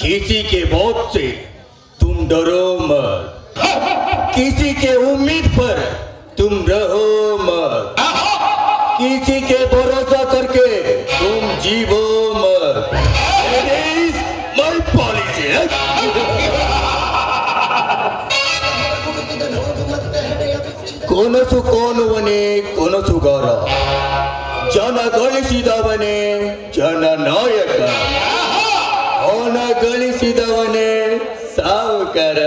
किसी के मौत से तुम डरो मत, किसी के उम्मीद पर तुम रहो मत, किसी के भरोसा करके तुम जीवो मत। It is my policy. ಕೊನಸು ಕೋನುವನೇ ಕೊನಸುಗಾರ, ಜನ ಗಳಿಸಿದವನೇ ಜನನಾಯಕ, ಹಣ ಗಳಿಸಿದವನೇ ಸಾವುಕಾರ.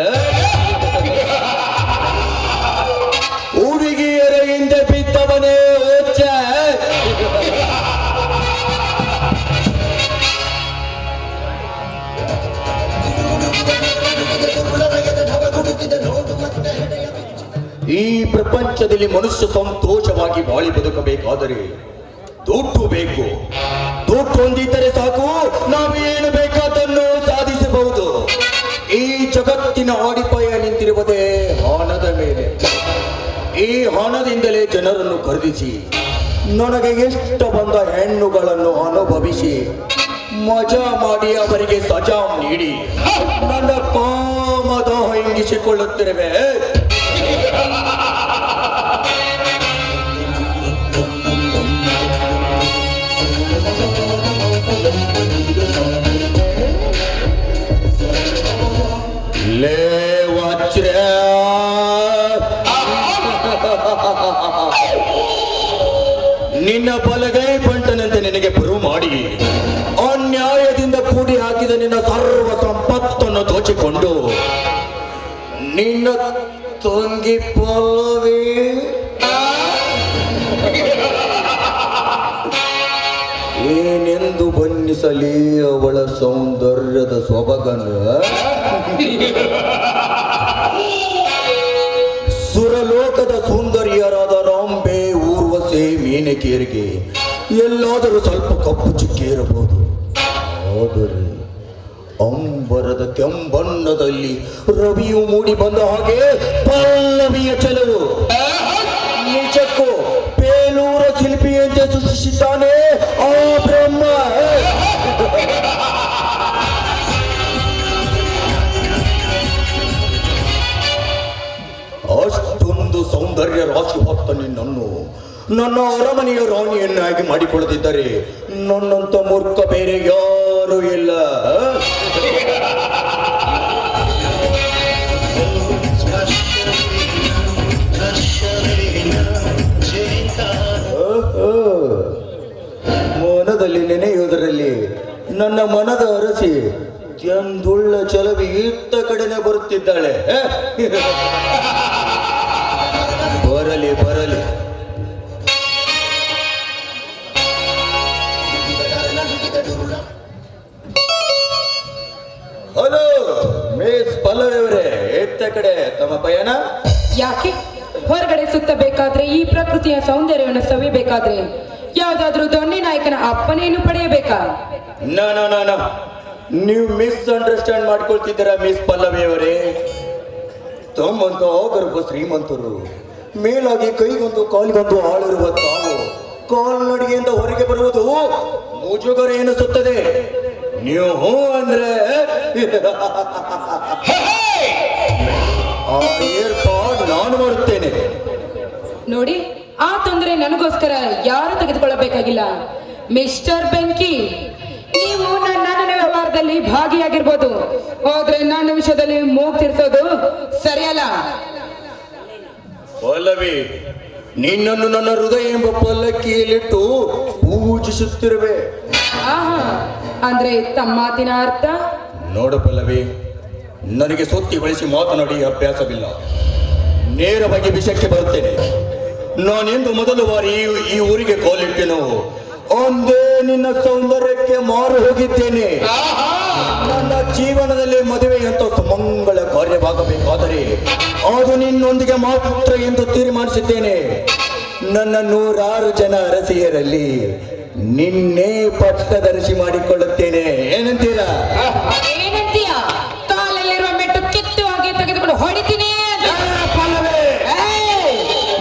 ಹುಡುಗಿಯರ ಹಿಂದೆ ಬಿದ್ದವನೇ ಹುಚ್ಚ. ಈ ಪ್ರಪಂಚದಲ್ಲಿ ಮನುಷ್ಯ ಸಂತೋಷವಾಗಿ ಬಾಳಿ ಬದುಕಬೇಕಾದರೆ ದುಡ್ಡು ಬೇಕು. ದುಡ್ಡು ಹೊಂದಿದ್ದರೆ ಸಾಕು, ನಾವೇನು ಬೇಕಾದನ್ನು ಸಾಧಿಸಬಹುದು. ಈ ಜಗತ್ತಿನ ಅಡಿಪಾಯ ನಿಂತಿರುವುದೇ ಹಣದ ಮೇಲೆ. ಈ ಹಣದಿಂದಲೇ ಜನರನ್ನು ಖರೀದಿಸಿ, ನನಗೆ ಇಷ್ಟ ಬಂದ ಹೆಣ್ಣುಗಳನ್ನು ಅನುಭವಿಸಿ, ಮಜಾ ಮಾಡಿ ಅವರಿಗೆ ಸಜಾ ನೀಡಿ ನನ್ನ ಕಾಮದ ಹಿಂಗಿಸಿಕೊಳ್ಳುತ್ತಿರುವೆ. ಲೇ ವಜ್ರ, ನಿನ್ನ ಬಲಗೈ ಬಂಟನಂತೆ ನಿನಗೆ ಪ್ರೂವ್ ಮಾಡಿ ಅನ್ಯಾಯದಿಂದ ಕೂಡಿ ಹಾಕಿದ ನಿನ್ನ ಸರ್ವ ಸಂಪತ್ತನ್ನು ದೋಚಿಕೊಂಡು ನಿನ್ನ ತಂಗಿ ಪಲ್ಲವಿ ಏನೆಂದು ಬಣ್ಣಿಸಲಿ ಅವಳ ಸೌಂದರ್ಯದ ಸೊಬಗನ್ನು. ಸುರಲೋಕದ ಸುಂದರಿಯರಾದ ರಾಂಬೆ, ಊರ್ವಶಿ, ಮೇನಕೆಯರಿಗೆ ಎಲ್ಲಾದರೂ ಸ್ವಲ್ಪ ಕಪ್ಪು ಚುಕ್ಕಿ ಇರಬಹುದು. ಆದರೆ ಅಂಬರದ ಕೆಂಬಣ್ಣದಲ್ಲಿ ರವಿಯು ಮೂಡಿ ಬಂದ ಹಾಗೆ ಪಲ್ಲವಿಯ ಚೆಲುವು ನಿಜಕ್ಕೂ ಬೇಲೂರ ಶಿಲ್ಪಿಯಂತೆ ಸೃಷ್ಟಿಸಿದ್ದಾನೆ ಆ ಬ್ರಹ್ಮ. ಅಷ್ಟೊಂದು ಸೌಂದರ್ಯ ರಾಶಿ ಹೊತ್ತ ನಿನ್ನನ್ನು ನನ್ನ ಅರಮನೆಯ ರಾಣಿಯನ್ನಾಗಿ ಮಾಡಿಕೊಳ್ಳದಿದ್ದರೆ ನನ್ನಂತ ಮೂರ್ಖ ಬೇರೆ ಯಾರೂ ಇಲ್ಲ. ಮನದಲ್ಲಿ ನೆನೆಯುವುದರಲ್ಲಿ ನನ್ನ ಮನದ ಅರಸಿ ಚಂದುಳ್ಳ ಚಲವಿ ಇತ್ತ ಕಡೆನೆ ಬರುತ್ತಿದ್ದಾಳೆ. ಬರಲಿ ಬರಲಿ. ಹಲೋ ಮಿಸ್ ಪಲ್ಲವಿ ಅವರೇ, ಇತ್ತ ಕಡೆ ತಮ್ಮ ಪಯಣ ಯಾಕೆ? ಹೊರಗಡೆ ಸುತ್ತಬೇಕಾದ್ರೆ, ಈ ಪ್ರಕೃತಿಯ ಸೌಂದರ್ಯವನ್ನು ಸವಿಬೇಕಾದ್ರೆ ಯಾವ್ದಾದ್ರೂ ದೊಣ್ಣೆ ನಾಯಕನ ಅಪ್ಪನೇನು ಪಡೆಯಬೇಕಾ? ನೀವು ಮಿಸ್ ಅಂಡರ್ಸ್ಟ್ಯಾಂಡ್ ಮಾಡ್ಕೊಳ್ತಿದ್ದೀರಾ ಮಿಸ್ ಪಲ್ಲವಿ ಅವರೇ. ತಮ್ಮಂತ ಗರ್ಭ ಶ್ರೀಮಂತರು, ಮೇಲಾಗಿ ಕೈಗೊಂದು ಕಾಲಿಗೊಂದು ಆಳಿರುವ ತಾವು ಕಾಲ್ನಡಿಗೆಯಿಂದ ಹೊರಗೆ ಬರುವುದು ಮುಜುಗರ ಎನಿಸುತ್ತದೆ. ನೀವು ಹೂ ಅಂದ್ರೆ ಆ ಏರ್ಪಾಡ್ ನಾನು ಮಾಡುತ್ತೇನೆ. ನೋಡಿ, ಆ ತೊಂದರೆ ನನಗೋಸ್ಕರ ಯಾರು ತೆಗೆದುಕೊಳ್ಳಬೇಕಾಗಿಲ್ಲ. ಮಿಸ್ಟರ್ ಬೆಂಕಿ, ನೀವು ನನ್ನ ವ್ಯವಹಾರದಲ್ಲಿ ಭಾಗಿಯಾಗಿರ್ಬೋದು, ಆದ್ರೆ ನನ್ನ ವಿಷಯದಲ್ಲಿ ಮೂಗು ತಿರ್ಸೋದು ಸರಿಯಲ್ಲ. ಪಲ್ಲವಿ, ನಿನ್ನನ್ನು ನನ್ನ ಹೃದಯ ಎಂಬ ಪಲ್ಲಕ್ಕಿಯಲ್ಲಿಟ್ಟು ಪೂಜಿಸುತ್ತಿರುವೆ. ಅಂದ್ರೆ ತಮ್ಮ ಮಾತಿನ ಅರ್ಥ? ನೋಡು ಪಲ್ಲವಿ, ನನಗೆ ಸೊತ್ತಿ ಬಳಸಿ ಮಾತನಾಡಿ ಅಭ್ಯಾಸವಿಲ್ಲ. ನೇರವಾಗಿ ವಿಷಯಕ್ಕೆ ಬರುತ್ತೇನೆ. ನಾನೆಂದು ಮೊದಲ ಬಾರಿ ಈ ಊರಿಗೆ ಕಾಲಿಟ್ಟೆನೋ ಒಂದೇ ನಿನ್ನ ಸೌಂದರ್ಯಕ್ಕೆ ಮಾರು ಹೋಗಿದ್ದೇನೆ. ನನ್ನ ಜೀವನದಲ್ಲಿ ಮದುವೆಯಂತ ಸುಮಂಗಳ ಕಾರ್ಯವಾಗಬೇಕಾದರೆ ಅದು ನಿನ್ನೊಂದಿಗೆ ಮಾತ್ರ ಎಂದು ತೀರ್ಮಾನಿಸಿದ್ದೇನೆ. ನನ್ನ 106 ಜನ ಅರಸಿಯರಲ್ಲಿ ನಿನ್ನೆ ಪಟ್ಟದರ್ಶಿ ಮಾಡಿಕೊಳ್ಳುತ್ತೇನೆ. ಏನಂತೀರಾ? ಕಾಲಲ್ಲಿರುವ ಮೆಟ್ಟು ಕಿತ್ತು ಹಾಗೆ ತೆಗೆದುಕೊಂಡು ಹೊಡಿತೀನಿ.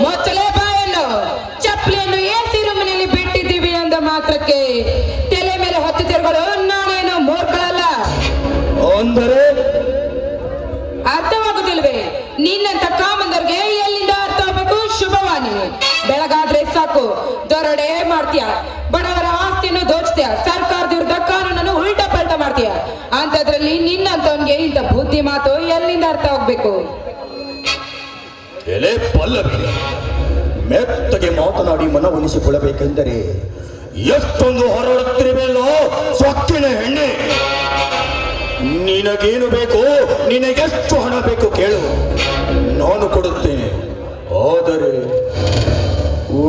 ಮೊಚ್ಚಲೇ ಬಾಯನ್ನು ಚಪ್ಪಲಿಯನ್ನು ಏರ್ತಿರೋ ಮನೆಯಲ್ಲಿ ಬಿಟ್ಟಿದ್ದೀವಿ ಅಂದ ಮಾತ್ರಕ್ಕೆ ದೊರಡೆ ಮಾಡ್ತೀಯ, ಬಡವರ ಆಸ್ತಿಯನ್ನು ದೋಚ್ತೀಯ, ಸರ್ಕಾರದ ವಿರುದ್ಧ ಕಾನೂನನ್ನು ಉಲ್ಟಾ ಪಲ್ಟಾ ಮಾಡ್ತೀಯ. ಅಂತದ್ರಲ್ಲಿ ನಿನ್ನಂತವನ್ಗೆ ಇಂಥ ಬುದ್ಧಿ ಮಾತು ಎಲ್ಲಿಂದ ಅರ್ಥ ಹೋಗ್ಬೇಕು? ಎಲೆ ಪಲ್ಲವಿ, ಮೆತ್ತಗೆ ಮಾತನಾಡಿ ಮನವೊಲಿಸಿಕೊಳ್ಳಬೇಕೆಂದರೆ ಎಷ್ಟೊಂದು ಹೊರಡುತ್ತಿರಬೇಕೋ ಸೊಕ್ಕಿನ ಹೆಣ್ಣೆ. ನಿನಗೇನು ಬೇಕು, ನಿನಗೆಷ್ಟು ಹಣ ಬೇಕು ಕೇಳು, ನಾನು ಕೊಡುತ್ತೇನೆ. ಆದರೆ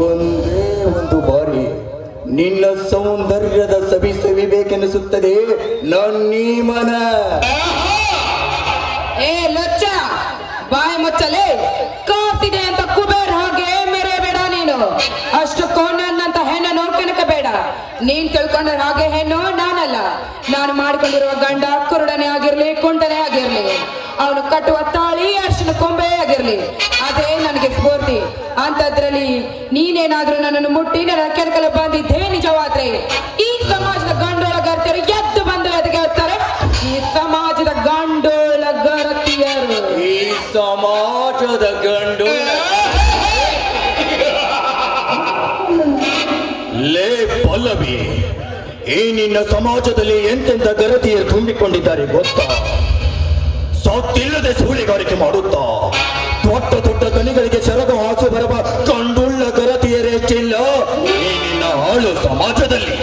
ಒಂದೇ ಒಂದು ಬಾರಿ ನಿನ್ನ ಸೌಂದರ್ಯದ ಸವಿ ಸವಿಬೇಕೆನಿಸುತ್ತದೆ ನನ್ನೀ ಮನ. ಏ ಲೊಚ್ಚ, ಬಾಯಿ ಮುಚ್ಚಲೆ. ಕಾಸಿದೆ ಅಂತ ಕುಬೇರ್ ಹಾಗೆ ಮೆರೆಬೇಡ ನೀನು. ಅಷ್ಟಕ್ಕೂ ನನ್ನಂತ ಹೆಣ್ಣನ್ನು ಕೆಣಕಬೇಡ. ನೀನ್ ತಿಳ್ಕೊಂಡ್ರೆ ಹಾಗೆ ಹೆಣ್ಣು ನಾನಲ್ಲ. ನಾನು ಮಾಡಿಕೊಂಡಿರುವ ಗಂಡ ಕುರುಡನೇ ಆಗಿರ್ಲಿ, ಕುಂಟನೇ ಆಗಿರ್ಲಿ, ಅವನು ಕಟ್ಟುವ ತಾಳಿ ಅರ್ಶಿನ ಕೊಂಬೆ ಆಗಿರ್ಲಿ, ಅದೇ ನನಗೆ ಸ್ಫೂರ್ತಿ. ಅಂತದ್ರಲ್ಲಿ ನೀನೇನಾದ್ರೂ ನನ್ನನ್ನು ಮುಟ್ಟಿ ನನ್ನ ಕೆಣಕಲು ಬಂದಿದ್ದೇ ನಿಜವಾದ್ರೆ ಈ ಸಮಾಜದ ಗಂಡೊಳಗರ್ತಿಯರು ಎದ್ದು ಬಂದು ಎದಗೆ ಹೋಗ್ತಾರೆ. ಈ ಸಮಾಜದ ಗಂಡೊಳಗರತಿಯರು, ಈ ಸಮಾಜದ ಗಂಡು ಲೇ ಪಲ್ಲವಿ, ಈ ನಿನ್ನ ಸಮಾಜದಲ್ಲಿ ಎಂತೆಂಥ ಗರತಿಯರು ತುಂಬಿಕೊಂಡಿದ್ದಾರೆ ಗೊತ್ತಾ? ಸತ್ತಿಲ್ಲದೆ ಸೂಳೆಗಾರಿಕೆ ಮಾಡುತ್ತಾ ದೊಡ್ಡ ದೊಡ್ಡ ದನಿಗಳಿಗೆ ಸೆರಗ ಹಾಸು ಬರುವ ಕಂಡುಳ್ಳ ಗರತಿಯರೆಷ್ಟಿಲ್ಲ ಈ ನಿನ್ನ ಹಾಳು ಸಮಾಜದಲ್ಲಿ.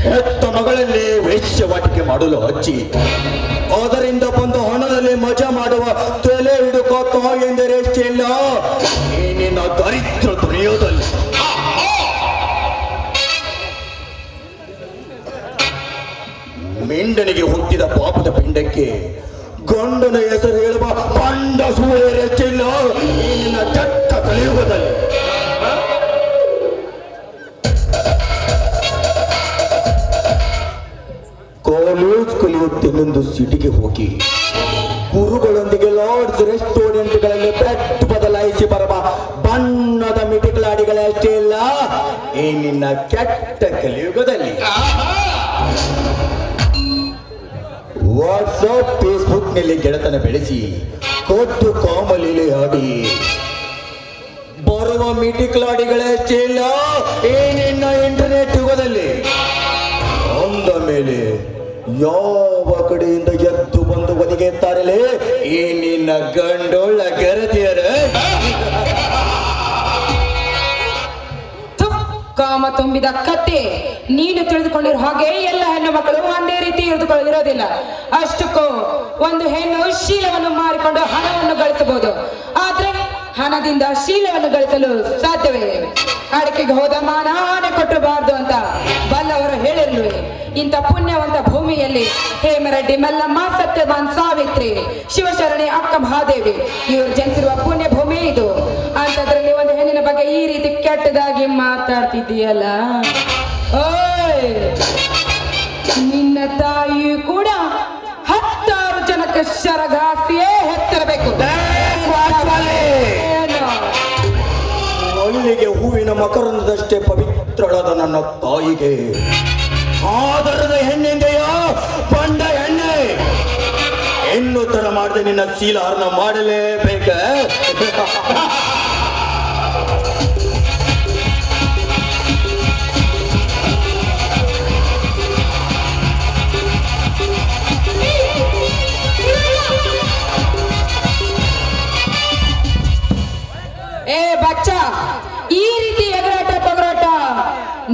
ಹೆತ್ತ ಮಗಳಲ್ಲೇ ವೇಶ್ಯವಾಟಿಕೆ ಮಾಡಲು ಹಚ್ಚಿ ಅದರಿಂದ ಬಂದ ಹಣದಲ್ಲಿ ಮಜಾ ಮಾಡುವ ತಲೆ ಹಿಡುಕೋತ ಎಂದರೆಷ್ಟಿಲ್ಲ ಈ ನಿನ್ನ ದರಿದ್ರ ದುನಿಯೋದಲ್ಲಿ. ಮೆಂಡನಿಗೆ ಹುಟ್ಟಿದ ಪಾಪದ ಪಿಂಡಕ್ಕೆ ಗಂಡನ ಹೆಸರು ಹೇಳುವ ಪಂಡ ಸೂಳೆರೆಷ್ಟಿಲ್ಲ ಈ ನಿನ್ನ ಕೆಟ್ಟ ಕಲಿಯುಗದಲ್ಲಿ. ಕಾಲೇಜ್ ಕಲಿಯುತ್ತೇನೆಂದು ಸಿಟಿಗೆ ಹೋಗಿ ಗುರುಗಳೊಂದಿಗೆ ಲಾಡ್ಜ್ ರೆಸ್ಟೋರೆಂಟ್ಗಳಲ್ಲಿ ಬೆಡ್ ಬದಲಾಯಿಸಿ ಬರುವ ಬಣ್ಣದ ಮಿಟಿಕಲಾಡಿಗಳಷ್ಟೇ ಇಲ್ಲ ಈ ನಿನ್ನ ಕೆಟ್ಟ ಕಲಿಯುಗದಲ್ಲಿ. ವಾಟ್ಸಪ್ ಫೇಸ್ಬುಕ್ ನಲ್ಲಿ ಗೆಳೆತನ ಬೆಳೆಸಿ ಕೊಟ್ಟು ಕಾಮಲೀಲೆ ಆಡಿ ಬರುವ ಮಿಟಿಕಲಾಡಿಗಳಷ್ಟೇ ಇಲ್ಲ ಈ ನಿನ್ನ ಇಂಟರ್ನೆಟ್ ಯುಗದಲ್ಲಿ. ಅಂದ ಮೇಲೆ ಯಾವ ಕಡೆಯಿಂದ ಎದ್ದು ಬಂದು ಒದಗಿತ್ತಾರಲೇ ಈ ನಿನ್ನ ಗಂಡೊಳ್ಳ ಗರತಿಯರ. ಕಾಮ ತುಂಬಿದ ಕತ್ತೆ. ನೀನು ತಿಳಿದುಕೊಂಡಿರೋ ಹಾಗೆ ಎಲ್ಲ ಹೆಣ್ಣು ಮಕ್ಕಳು ಒಂದೇ ರೀತಿ ಇರಿದುಕೊಳ್ಳಿರೋದಿಲ್ಲ. ಅಷ್ಟಕ್ಕೂ ಒಂದು ಹೆಣ್ಣು ಶೀಲವನ್ನು ಮಾರಿಕೊಂಡು ಹಣವನ್ನು ಗಳಿಸಬಹುದು, ಆದ್ರೆ ಹಣದಿಂದ ಶೀಲವನ್ನು ಗಳಿಸಲು ಸಾಧ್ಯವೇ? ಅಡಿಕೆಗೆ ಹೋದ ಮಾನ ಆನೆ ಕೊಟ್ಟಬಾರ್ದು ಅಂತ ಬಲ್ಲವರು ಹೇಳಿರ್ಲಿವೆ. ಇಂಥ ಪುಣ್ಯವಂತ ಭೂಮಿಯಲ್ಲಿ ಹೇಮರೆಡ್ಡಿ, ಮಲ್ಲಮ್ಮ, ಸತ್ಯವಾನ್, ಸಾವಿತ್ರಿ, ಶಿವಶರಣೆ, ಅಕ್ಕ ಮಹಾದೇವಿ ಇವರು ಜನಿಸಿರುವ ಪುಣ್ಯ ಭೂಮಿ ಇದು. ಅಂತದ್ರಲ್ಲಿ ಒಂದು ಹೆಣ್ಣಿನ ಬಗ್ಗೆ ಈ ರೀತಿ ಕೆಟ್ಟದಾಗಿ ಮಾತಾಡ್ತಿದ್ದೀಯಲ್ಲ. ಓಯ್, ನಿನ್ನ ತಾಯಿ ಕೂಡ 10 ಜನಕ್ಕೆ ಶರಗಾಸಿಯೇ ಹೆತ್ತಿರಬೇಕು. ಮಲ್ಲಿಗೆ ಹೂವಿನ ಮಕರಂದದಷ್ಟೇ ಪವಿತ್ರಳಾದ ನನ್ನ ತಾಯಿಗೆ ಆದರದ ಹೆಣ್ಣೆಂದೆಯ ಬಂಡ ಹೆಣ್ಣೆ ಹೆಣ್ಣು ತರ ಮಾಡದೆ ನಿನ್ನ ಶೀಲಹರಣ ಮಾಡಲೇಬೇಕ. ಏ ಬಚ್ಚ, ಈ ರೀತಿ ಎಗರಾಟ ಪಗರಾಟ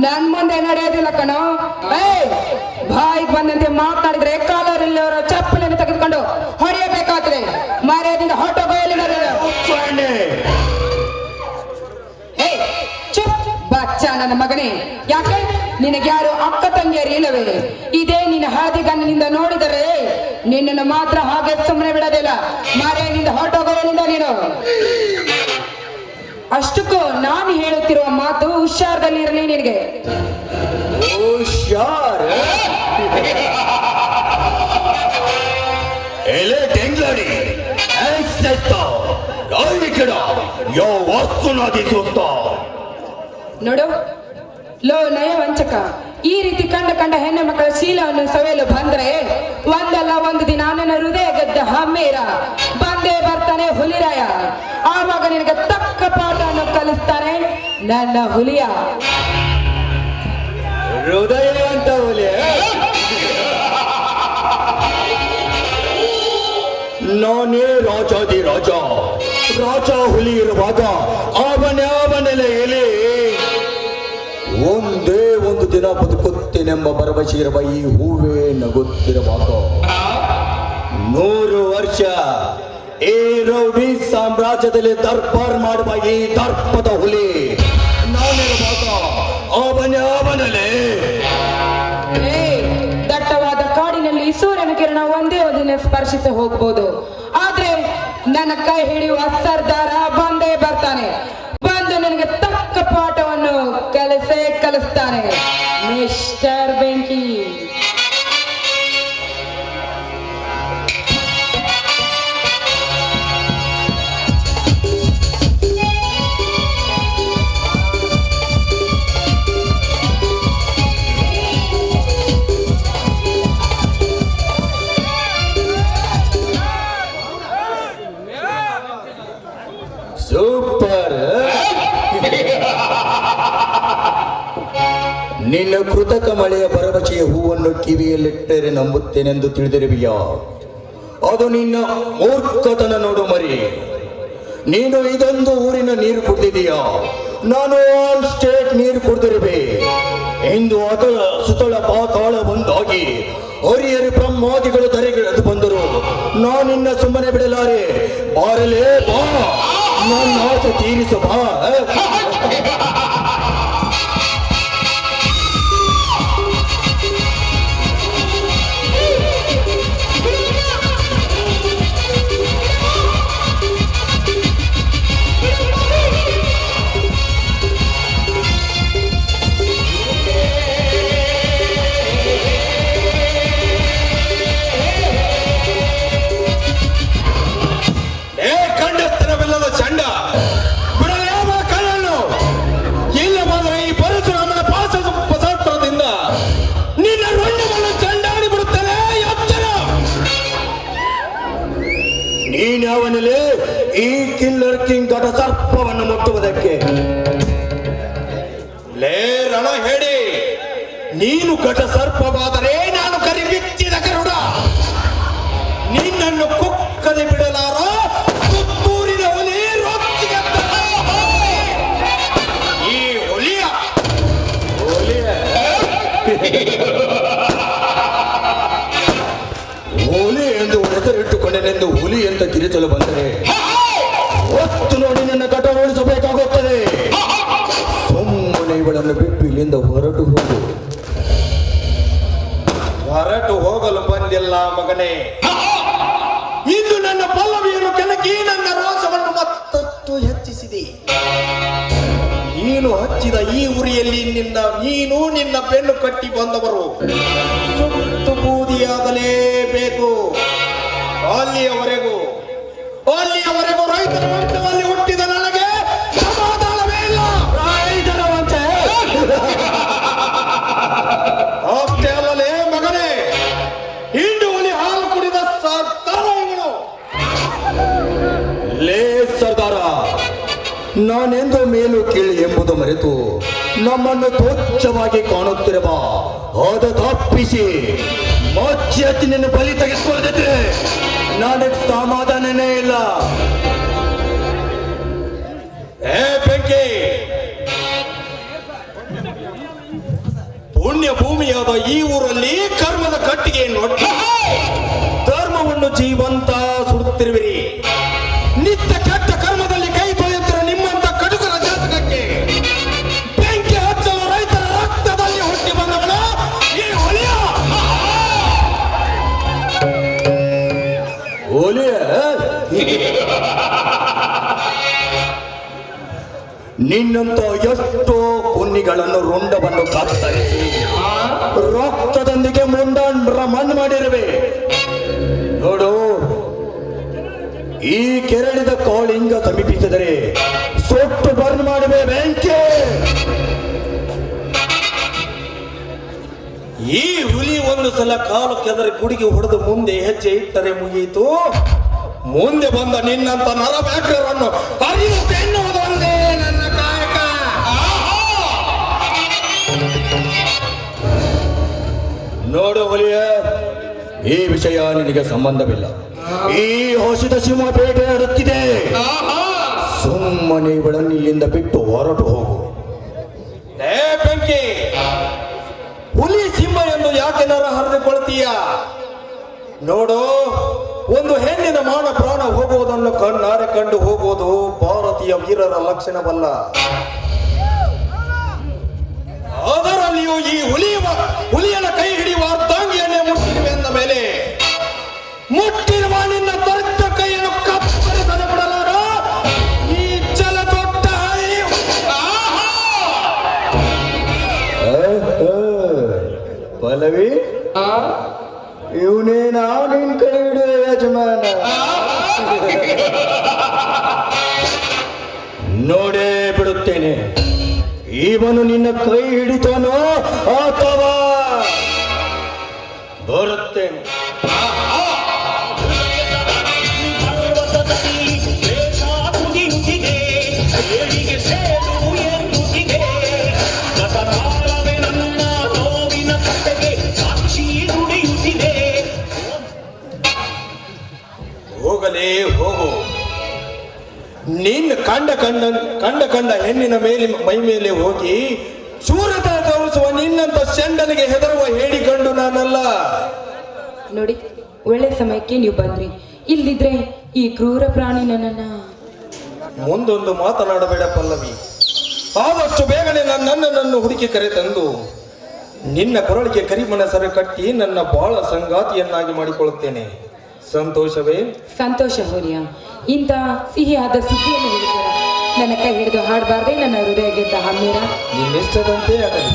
ನನ್ ಮುಂದೆ ನಡೆಯೋದಿಲ್ಲ ಕಣೋ. ಬಾಯಿಗೆ ಬಂದಂತೆ ಮಾತನಾಡಿದ್ರೆ ಕಾಲರಿಲ್ಲವರ ಚಪ್ಪಲಿಯನ್ನು ತೆಗೆದುಕೊಂಡು ಹೊಡೆಯಬೇಕಾದ್ರೆ ಮರ್ಯಾದಿಂದ ಹೊಟ್ಟೋಗೋಯಲ್ಲಿ ಚುಪ್ ಬಚ್ಚ ನನ್ನ ಮಗನೇ. ಯಾಕೆ ನಿನಗೆ ಯಾರು ಅಕ್ಕ ತಂಗಿಯರು ಇಲ್ಲವೇ? ಇದೇ ನಿನ್ನ ಹಾದಿಗಣ್ಣಿನಿಂದ ನೋಡಿದರೆ ನಿನ್ನನ್ನು ಮಾತ್ರ ಹಾಗೆ ಸುಮ್ಮನೆ ಬಿಡೋದಿಲ್ಲ. ಮರ್ಯಾದಿಂದ ಹೊಟ್ಟೋಗೋಯಲ್ಲಿಂದ ನೀನು. ಅಷ್ಟಕ್ಕೂ ನಾನು ಹೇಳುತ್ತಿರುವ ಮಾತು ಹುಷಾರದಲ್ಲಿರಲಿ ನಿನಗೆ. ಹುಷಾರ್ ಎಲೆ ಟೆಂಗ್ಲಾಡಿ ಯಾವ ವಸ್ತುನಾದಿ ನೋಡು ಲೋ ನಯ ವಂಚಕ, ಈ ರೀತಿ ಕಂಡ ಹೆಣ್ಣು ಮಕ್ಕಳ ಶೀಲವನ್ನು ಸವೆಯಲು ಬಂದ್ರೆ ಒಂದಲ್ಲ ಒಂದು ದಿನ ನನ್ನ ಹೃದಯ ಗೆದ್ದ ಹಮ್ಮೇರ ಬಂದೇ ಬರ್ತಾನೆ ಹುಲಿರಾಯ. ಆವಾಗ ನಿನಗೆ ತಕ್ಕ ನನ್ನ ಹುಲಿಯ ಹೃದಯ ಅಂತ ಹುಲಿ. ನಾನೇ ರಾಜಾದಿ ರಾಜ. ರಾಜ ಹುಲಿ ಇರುವಾಗ ಅವನೆಲೆ ಎಲೆ ಒಂದೇ ಒಂದು ದಿನ ಬದುಕುತ್ತೇನೆಂಬ ಭರವಸೆ ಇರುವ ಈ ಹೂವೇ ನಗುತ್ತಿರುವಾಗ 100 ವರ್ಷ ಈ ರೌಡಿ ಸಾಮ್ರಾಜ್ಯದಲ್ಲಿ ದರ್ಬಾರ್ ಮಾಡುವ ಈ ದರ್ಪದ ಹುಲಿ ನಾನಿರುವಾಗ ಅವನೆಲೆ ದಟ್ಟವಾದ ಕಾಡಿನಲ್ಲಿ ಸೂರ್ಯನ ಕಿರಣ ಒಂದೇ ಒಂದಿನ ಸ್ಪರ್ಶಿಸಿ ಹೋಗ್ಬೋದು, ಆದ್ರೆ ನನ್ನ ಕೈ ಹಿಡಿಯುವ ಸರ್ದಾರ ಬಂದೇ ಬರ್ತಾನೆ. ಬಂದು ನನಗೆ ತಕ್ಕ ಪಾಠವನ್ನು ಕಲಿಸ್ತಾನೆ. ಮಿಸ್ಟರ್ ಬೆಂಕಿ. ಸೂಪರ್. ನಿನ್ನ ಕೃತಕ ಮಳೆಯ ಭರವಸೆಯ ಹೂವನ್ನು ಕಿವಿಯಲ್ಲಿಟ್ಟರೆ ನಂಬುತ್ತೇನೆಂದು ತಿಳಿದಿರುವೆಯಾ? ಅದು ನಿನ್ನ ಮೂರ್ಖತನ ನೋಡು ಮರಿ. ನೀನು ಇದೊಂದು ಊರಿನ ನೀರು ಕುಡಿದಿದೀಯಾ? ನಾನು ಆಲ್ ಸ್ಟೇಟ್ ನೀರು ಕುಡಿದಿರುವೆ. ಇಂದು ಅದರ ಸುತ್ತಳ ಪಾತಾಳ ಒಂದಾಗಿ ಹರಿಯರಿ ಬ್ರಹ್ಮಾದಿಗಳು ಧರೆಗಿಳಿದು ಬಂದರು. ನಾನಿನ್ನ ಸುಮ್ಮನೆ ಬಿಡಲಾರೆ. ಬಾರಲೇ ಬಾ, ನನ್ನ ಆಸೆ ತೀರಿಸು ಬಾ. ನೀನ್ಯಾವನಲ್ಲಿ ಈ ಕಿಲ್ಲರ್ ಕಿಂಗ್ ದೊಡ್ಡ ಸರ್ಪವನ್ನು ಮುಟ್ಟುವುದಕ್ಕೆ? ಲೇ ರಣ ಹೇಳಿ, ನೀನು ಘಟ ಸರ್ಪವಾದರೆ ನಾನು ಕರಿಬಿಚ್ಚಿದ ಗರುಡ. ನಿನ್ನನ್ನು ಕುಕ್ಕದೆ ಬಿಡಲಾರ ಸುತ್ತೂರಿನ ಹುಲಿ ರೊಚ್ಚಿಗೆ ಈ ಹುಲಿಯ ಹುಲಿ ಎಂದು ಹೆಸರಿಟ್ಟುಕೊಂಡೆನೆಂದು ಹುಲಿ ಅಂತ ಕಿರಿಚಲು ಬಂದರೆ ಹೊತ್ತು ನೋಡಿ ನನ್ನ ಘಟ ಉಳಿಸಬೇಕಾಗುತ್ತದೆ. ಸುಮ್ಮನೆ ಇವಳನ್ನು ಬಿಟ್ಟು ಇಲ್ಲಿಂದ ಹೊರಟು ಹೋಗಲು ಬಂದಿಲ್ಲ ಮಗನೇ. ಇಂದು ನನ್ನ ಪಲ್ಲವಿಯನ್ನು ಕೆಣಕಿ ನನ್ನ ರೋಷವನ್ನು ಮತ್ತಷ್ಟು ಹೆಚ್ಚಿಸಿದೆ. ನೀನು ಹಚ್ಚಿದ ಈ ಉರಿಯಲ್ಲಿ ನೀನು ನಿನ್ನ ಬೆನ್ನು ಕಟ್ಟಿ ಬಂದವರು ಸುಟ್ಟು ಬೂದಿಯಾಗಲೇಬೇಕು. ಅಲ್ಲಿಯವರೆಗೂ ರೈತರ ವಂಶದಲ್ಲಿ ಹುಟ್ಟಿದ ನನಗೆ ಸಮಾಧಾನವೇ ಇಲ್ಲ. ರೈತರ ವಂಶ ಅಷ್ಟೇ ಅಲ್ಲಲೇ ಮಗನೇ, ಹಿಂಡು ಹುಲಿ ಹಾಲು ಕುಡಿದ ಸರ್ದಾರ ಇವನು. ಲೇ ಸರ್ದಾರ, ನಾನೆಂದು ಮೇಲು ಕೀಳು ಎಂಬುದು ಮರೆತು ನಮ್ಮನ್ನು ತುಚ್ಛವಾಗಿ ಕಾಣುತ್ತಿರುವ ಹೋದ ತಪ್ಪಿಸಿ ಮಚ್ಚಿ ನಿನ್ನ ಬಲಿ ತೆಗೆದುಕೊಳ್ಳದಿದ್ರೆ ನನಗೆ ಸಮಾಧಾನನೇ ಇಲ್ಲ. ಏ ಬೆಂಕಿ, ಪುಣ್ಯ ಭೂಮಿಯಾದ ಈ ಊರಲ್ಲಿ ಕರ್ಮದ ಕಟ್ಟಿಗೆಯನ್ನು ಒಟ್ಟಿ ಧರ್ಮವನ್ನು ಜೀವಂತ ಸುಡುತ್ತಿರುವಿರಿ. ನಿತ್ಯ ಕೆಟ್ಟ ಕರ್ಮದಲ್ಲಿ ಕೈ ತೊಳೆಯುತ್ತಿರುವ ನಿಮ್ಮಂತ ಕಟುಕರ ಜಾತಕಕ್ಕೆ ಬೆಂಕಿ ಹಚ್ಚಲು ರೈತರ ರಕ್ತದಲ್ಲಿ ಹುಟ್ಟಿ ಬಂದವನ ಈ ಹುಲಿಯ ನಿನ್ನಂತ ಎಷ್ಟೋ ಕುನ್ನಿಗಳನ್ನು ರುಂಡವನ್ನು ಕತ್ತರಿಸಿ ರಕ್ತದೊಂದಿಗೆ ಮಣ್ಣು ಮಾಡಿರುವೆ ನೋಡು. ಈ ಕೆರಳಿದ ಕಾಳಿಂಗ ಸಮೀಪಿಸಿದರೆ ಸೊಟ್ಟು ಬರ್ನ್ ಮಾಡುವೆ ಬೆಂಕಿ. ಈ ಹುಲಿ ಒಂದು ಸಲ ಕಾಲು ಕೆದರಿ ಗುಡಿಗೆ ಹೊಡೆದು ಮುಂದೆ ಹೆಜ್ಜೆ ಇಟ್ಟರೆ ಮುಗಿಯಿತು. ಮುಂದೆ ಬಂದ ನಿನ್ನಂತ ನರವ್ಯಾಘ್ರವನ್ನು ಅರಿಯುತ್ತೆ ಎನ್ನುವುದೊಂದೇ ನನ್ನ ಕಾಯಕ. ವಿಷಯ ನಿನಗೆ ಸಂಬಂಧವಿಲ್ಲ. ಈ ಹೊಸಿದ ಸಿಂಹ ಬೇಟೆಯಾಡುತ್ತಿದೆ. ಸುಮ್ಮನೆ ಇವಳನ್ನು ಇಲ್ಲಿಂದ ಬಿಟ್ಟು ಹೊರಟು ಹೋಗು. ಬೆಂಕಿ, ಹುಲಿ ಸಿಂಹ ಎಂದು ಯಾಕೆ ನರ ಹರಿದುಕೊಳ್ತೀಯ? ನೋಡು, ಒಂದು ಹೆಣ್ಣಿನ ಮಾನ ಪ್ರಾಣ ಹೋಗುವುದನ್ನು ಕಣ್ಣಾರೆ ಕಂಡು ಹೋಗುವುದು ಭಾರತೀಯ ವೀರರ ಲಕ್ಷಣವಲ್ಲ. ಅದರಲ್ಲಿಯೂ ಈ ಹುಲಿಯನ ಕೈ ಹಿಡಿಯುವ ಅರ್ಧಾಂಗಿಯನ್ನೇ ಮುಟ್ಟಿರುವೆ ಎಂದ ಮೇಲೆ ಮುಟ್ಟಿರುವ ನಿನ್ನ ತರ್ಕ ಕೈಯನ್ನು ಕತ್ತರಿಸದೆ ಬಿಡಲಾರ ಈ ಜಲ ದೊಡ್ಡ ಹಳ್ಳಿಯು. ಪಲ್ಲವಿ, ಇವನೇ ನಿನ್ ಕೈ ಹಿಡಿಯುವ ಯಜಮಾನ. ನೋಡೇ ಬಿಡುತ್ತೇನೆ, ಇವನು ನಿನ್ನ ಕೈ ಹಿಡಿತಾನೋ ಅಥವಾ ಬರುತ್ತೇನೆ. ಹೋಗಲೇ ಹೋಗು. ನಿನ್ನ ಕಂಡ ಹೆಣ್ಣಿನ ಮೈ ಮೇಲೆ ಹೋಗಿ ಶೂರತ ತೋರಿಸುವ ನಿನ್ನಂತ ಚಂಡನಿಗೆ ಹೆದರುವ ಹೇಳಿಕೊಂಡು ನಾನಲ್ಲ. ನೋಡಿ, ಒಳ್ಳೆ ಸಮಯಕ್ಕೆ ನೀವು ಬಂದ್ರಿ. ಇಲ್ಲಿದ್ರೆ ಈ ಕ್ರೂರ ಪ್ರಾಣಿ ನನ್ನನ್ನ. ಮುಂದೊಂದು ಮಾತನಾಡಬೇಡ ಪಲ್ಲವಿ. ಆದಷ್ಟು ಬೇಗನೆ ನನ್ನನ್ನು ಹುಡುಕಿ ಕರೆ ತಂದು ನಿನ್ನ ಕೊರಳಿಗೆ ಕರಿಮಣಸರ ಕಟ್ಟಿ ನನ್ನ ಬಾಳ ಸಂಗಾತಿಯನ್ನಾಗಿ ಮಾಡಿಕೊಳ್ಳುತ್ತೇನೆ. ಸಂತೋಷವೇ? ಸಂತೋಷ ಹೋಲಿಯ. ಇಂಥ ಸಿಹಿಯಾದ ಸುದ್ದಿಯನ್ನು ಹೇಳಿದರೆ ನನ್ನ ಕೈ ಹಿಡಿದು ಹಾಡಬಾರ್ದೆ ನನ್ನ ಹೃದಯ ಗೆದ್ದ ಹಮ್ಮೀರ. ನಿನ್ನಿಷ್ಟದಂತೆ ಆಗಲಿ.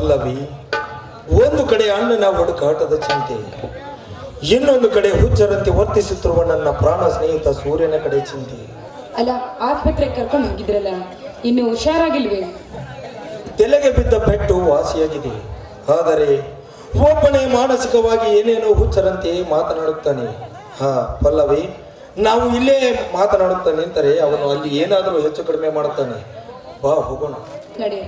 ಪಲ್ಲವಿ, ಒಂದು ಕಡೆ ಅಣ್ಣನ ಹುಡುಕಾಟದ ಚಿಂತೆ, ಇನ್ನೊಂದು ಕಡೆ ಹುಚ್ಚರಂತೆ ವರ್ತಿಸುತ್ತಿರುವ ನನ್ನ ಪ್ರಾಣ ಸ್ನೇಹಿತ ಸೂರ್ಯನ ಕಡೆ ಚಿಂತೆ. ಅಲ್ಲ, ಆಸ್ಪತ್ರೆಗೆ ಕರ್ಕೊಂಡು ಹೋಗಿದ್ರಲ್ಲ, ಇನ್ನು ಹುಷಾರಾಗಿಲ್ವೇ? ತಲೆಗೆ ಬಿದ್ದ ಪೆಟ್ಟು ವಾಸಿಯಾಗಿದೆ, ಆದರೆ ಒಬ್ಬನೇ ಮಾನಸಿಕವಾಗಿ ಏನೇನೋ ಹುಚ್ಚರಂತೆ ಮಾತನಾಡುತ್ತಾನೆ. ಹಾ ಪಲ್ಲವಿ, ನಾವು ಇಲ್ಲೇ ಮಾತನಾಡುತ್ತಾ ನಿಂತರೆ ಅವನು ಅಲ್ಲಿ ಏನಾದರೂ ಹೆಚ್ಚು ಕಡಿಮೆ ಮಾಡುತ್ತಾನೆ. ಬಾ ಹೋಗೋಣ. ನಡೆಯ.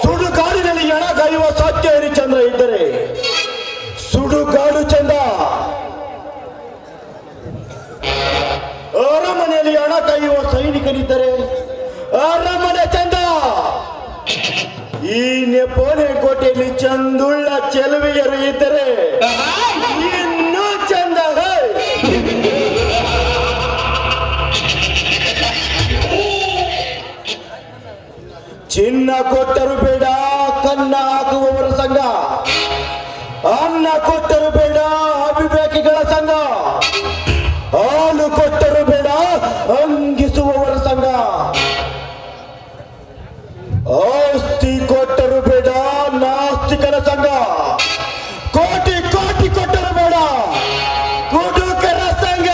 ಸುಡುಗಾಡಿನಲ್ಲಿ ಎಣ ಕಾಯುವ ಸಾಧ್ಯ ಹರಿಚಂದ್ರ ಇದ್ದರೆ ಸುಡುಗಾಡು ಚಂದ, ಅರಮನೆಯಲ್ಲಿ ಹಣ ಕಾಯುವ ಸೈನಿಕರಿದ್ದರೆ ಅರಮನೆ ಚಂದ. ಈ ನೆಪೋಲಿಯನ್ ಕೋಟೆಯಲ್ಲಿ ಚಂದುಳ್ಳ ಚೆಲುವೆಯರು ಇದ್ದರೆ ಇನ್ನೂ ಚಂದ. ಚಿನ್ನ ಕೊಟ್ಟರು ಬೇಡ ಕನ್ನ ಹಾಕುವವರ ಸಂಘ, ಅನ್ನ ಕೊಟ್ಟರು ಬೇಡ ಅವಿವೇಕಿಗಳ ಸಂಘ, ಹಾಲು ಕೊಟ್ಟರು ಬೇಡ ಅಂಗಿಸುವವರ ಸಂಘ, ಆಸ್ತಿ ಕೊಟ್ಟರು ಬೇಡ ನಾಸ್ತಿಕರ ಸಂಘ, ಕೋಟಿ ಕೋಟಿ ಕೊಟ್ಟರು ಬೇಡ ಕುಡುಕರ ಸಂಘ.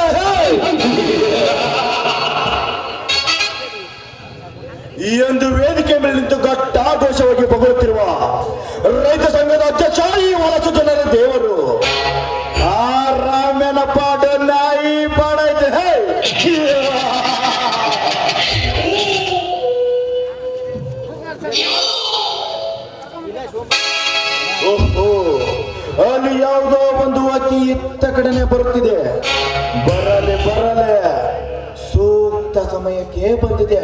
ಈ ಒಂದು ವೇದಿಕೆ ಮೇಲೆ ನಿಂತು ಘಟ್ಟಾಘೋಷವಾಗಿ ಬಗಳುತ್ತಿರುವ ರೈತ ಸಂಘದ ಅಧ್ಯಕ್ಷ, ಈ ವಲಸು ಜನರ ದೇವರು ಆ ರಾಮನ ಪಾಡ ನಾಯಿ ಪಾಡೈತೆ. ಓಹೋ, ಅಲ್ಲಿ ಯಾವುದೋ ಒಂದು ಅಕ್ಕಿ ಇತ್ತ ಕಡೆನೆ ಬರುತ್ತಿದೆ. ಬರಲೆ ಬರಲೆ, ಸೂಕ್ತ ಸಮಯಕ್ಕೆ ಬಂದಿದೆ.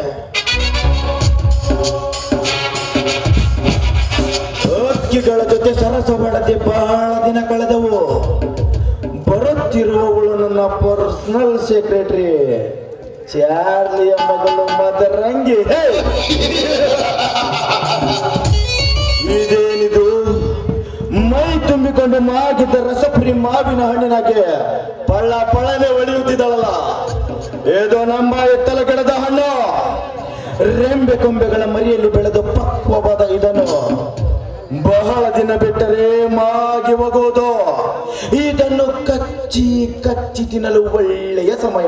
ಹಕ್ಕಿಗಳ ಜೊತೆ ಸರಸ ಮಾಡದೆ ಬಹಳ ದಿನ ಕಳೆದವು. ಬರುತ್ತಿರುವವಳು ನನ್ನ ಪರ್ಸನಲ್ ಸೆಕ್ರೆಟರಿ ಚಾರ್ಲಿಯ ಮಗಳು ಮದರಂಗಿ. ಇದೇನಿದು, ಮೈ ತುಂಬಿಕೊಂಡು ಮಾಗಿದ್ದ ರಸಪುರಿ ಮಾವಿನ ಹಣ್ಣಿನಾಗೆ ಪಳ್ಳ ಪಳ್ಳನೆ ಒಳೆಯುತ್ತಿದ್ದಳಲ್ಲ, ಏದೋ ನಮ್ಮ ಎತ್ತಲ ಗಿಡದ ಹಣ್ಣು. ರೆಂಬೆ ಕೊಂಬೆಗಳ ಮರಿಯಲ್ಲಿ ಬೆಳೆದ ಪಕ್ವವಾದ ಇದನ್ನು ಬಹಳ ದಿನ ಬಿಟ್ಟರೆ ಮಾಗಿ ಹೋಗುವುದು. ಇದನ್ನು ಕಚ್ಚಿ ಕಚ್ಚಿ ತಿನ್ನಲು ಒಳ್ಳೆಯ ಸಮಯ.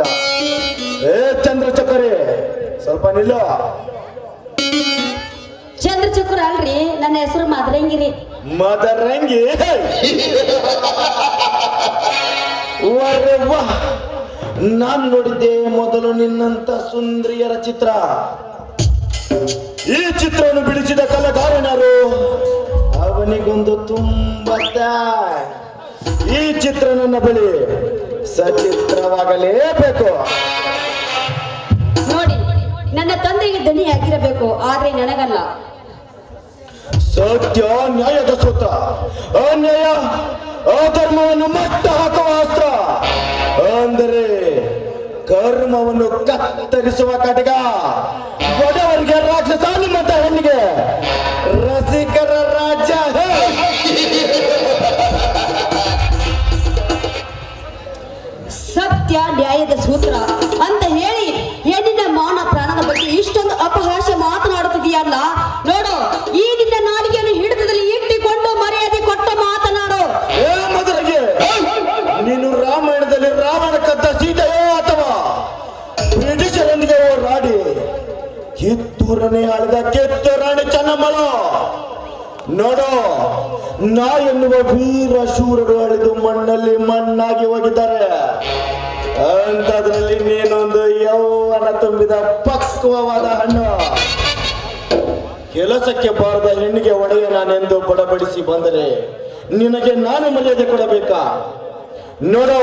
ಏ ಚಂದ್ರಚಕ್ರೆ, ಸ್ವಲ್ಪ ನಿಲ್ಲ. ಚಂದ್ರಚಕ್ರ ಅಲ್ರಿ, ನನ್ನ ಹೆಸರು ಮದರಂಗಿರಿ. ಮದರಂಗಿ? ವಾಹ್, ನಾನು ನೋಡಿದ್ದೆ ಮೊದಲು ನಿನ್ನಂತ ಸುಂದರಿಯರ ಚಿತ್ರ. ಈ ಚಿತ್ರವನ್ನು ಬಿಡಿಸಿದ ಕಲಾಕಾರನಾರು, ಅವನಿಗೊಂದು ತುಂಬ ಈ ಚಿತ್ರ ನನ್ನ ಬಳಿ ಸಚಿತ್ರವಾಗಲೇಬೇಕು. ನೋಡಿ, ನನ್ನ ತಂದೆಗೆ ದಣಿಯಾಗಿರಬೇಕು, ಆದ್ರೆ ನನಗಲ್ಲ. ಸತ್ಯ ನ್ಯಾಯದ ಸೂತ್ರ, ಅನ್ಯಾಯ ಅಧರ್ಮವನ್ನು ಮಟ್ಟ ಹಾಕುವ ಅಸ್ತ್ರ, ಅಂದರೆ ಕರ್ಮವನ್ನು ಕತ್ತರಿಸುವ ಕಟಗ. ಬಡವರಿಗೆ ರಾಕ್ಷಸ, ನಿಮ್ಮಂತ ಹೆಣ್ಣಿಗೆ ರಸಿಕರ ರಾಜ್ಯ. ಸತ್ಯ ನ್ಯಾಯದ ಸೂತ್ರ ಅಂತ ಹೇಳಿ ಹೆಣ್ಣಿನ ಮಾನ ಪ್ರಾಣದ ಬಗ್ಗೆ ಇಷ್ಟೊಂದು ಅಪಹಾಸ್ಯ ಮಾತನಾಡುತ್ತಿದೆಯಲ್ಲ. ನೋಡು, ಈ ನಿನ್ನ ನಾಲಿಗೆಯನ್ನು ಹಿಡಿತದಲ್ಲಿ ಇಟ್ಟಿಕೊಂಡು ಮರ್ಯಾದೆ ಕೊಟ್ಟು ಮಾತನಾಡು. ಏ ಮದರಿಗೆ, ನೀನು ರಾಮಾಯಣದಲ್ಲಿ ರಾವಣ ಕದ್ದ ಸೀತೆಯೋ ಅಥವಾ ಬ್ರಿಟಿಷರೊಂದಿಗೆ ಹೋರಾಡಿ ಕಿತ್ತೂರನೇ ಆಳಿದ ಕಿತ್ತೂರಾಣಿ ಚೆನ್ನಮ್ಮಳು? ನೋಡೋ, ನಾ ಎನ್ನುವ ವೀರ ಶೂರರು ಅಳಿದು ಮಣ್ಣಲ್ಲಿ ಮಣ್ಣಾಗಿ ಹೋಗಿದ್ದಾರೆ. ಅಂತದ್ರಲ್ಲಿ ನೀನೊಂದು ಯೌವನ ತುಂಬಿದ ಪಕ್ವವಾದ ಹಣ್ಣು. ಕೆಲಸಕ್ಕೆ ಬಾರದ ಹೆಣ್ಣಿಗೆ ಒಡೆಯ ನಾನೆಂದು ಬಡಬಡಿಸಿ ಬಂದರೆ ನಿನಗೆ ನಾನು ಮರ್ಯಾದೆ ಕೊಡಬೇಕಾ? ನೋಡು,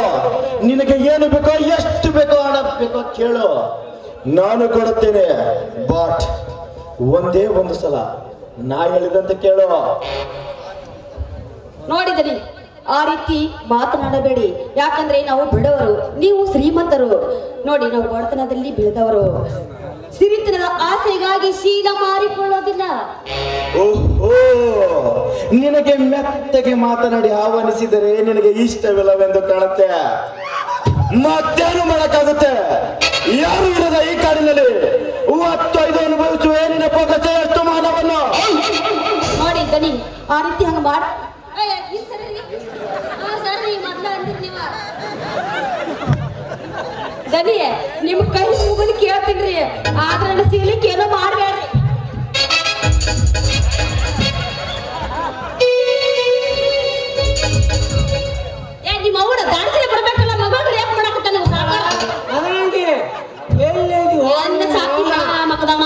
ನಿನಗೆ ಏನು ಬೇಕೋ ಎಷ್ಟು ಬೇಕೋ ಹಣ ಬೇಕೋ ಕೇಳು, ನಾನು ಕೊಡುತ್ತೇನೆ. ಬಟ್ ಒಂದೇ ಒಂದು ಸಲ ನಾ ಹೇಳಿದಂತೆ ಕೇಳು. ನೋಡಿದರಿ, ಆ ರೀತಿ ಮಾತನಾಡಬೇಡಿ. ಯಾಕಂದ್ರೆ ನಾವು ಬಡವರು, ನೀವು ಶ್ರೀಮಂತರು. ನೋಡಿ, ನಾವು ಬಡತನದಲ್ಲಿ ಬೆಳೆದವರು. ಸಿರಿತನದ ಆಸೆಗಾಗಿ ಶೀಲ ಮಾರಿಕೊಳ್ಳೋದಿಲ್ಲ. ಓಹೋ, ನಿನಗೆ ಮೆತ್ತಗೆ ಮಾತನಾಡಿ ಆಹ್ವಾನಿಸಿದರೆ ನಿನಗೆ ಇಷ್ಟವಿಲ್ಲವೆಂದು ಕಾಣುತ್ತೆ. ಮತ್ತೇನು ಮಾಡಕ್ಕಾಗುತ್ತೆ? ಯಾರು ಇಲ್ಲದ ಈ ಕಾಡಿನಲ್ಲಿ 35 ಅನುಭವಿಸುವೆ ನಿನ್ನ ಪೊಗಸೆ ಎಷ್ಟು ಮಾನವನ್ನು. ನೋಡಿ ದನಿ, ಆ ರೀತಿ ಹಂಗ ಮಾಡ ದನಿ, ನಿಮ್ ಕೈ ಮುಗಿದು ಕೇಳ್ತೀನ್ರಿ, ಆದ್ರ ನನ್ನ ಸಿಗ್ಲಿಕ್ಕೆ ಏನೋ ಮಾಡ್ಬೇಡ್ರಿ. ನಿಮ್ಮ ಅವನ ದಾಡ್ಸಿನ ಬರ್ಬೇಕಲ್ಲ, ಮಗಳು ರೇಪ್ ಮಾಡಕತ್ತ ನೀವು ಸಾಕಾರ ಸಾಕಿಲ್ಲ ಮಕದಮ್ಮ.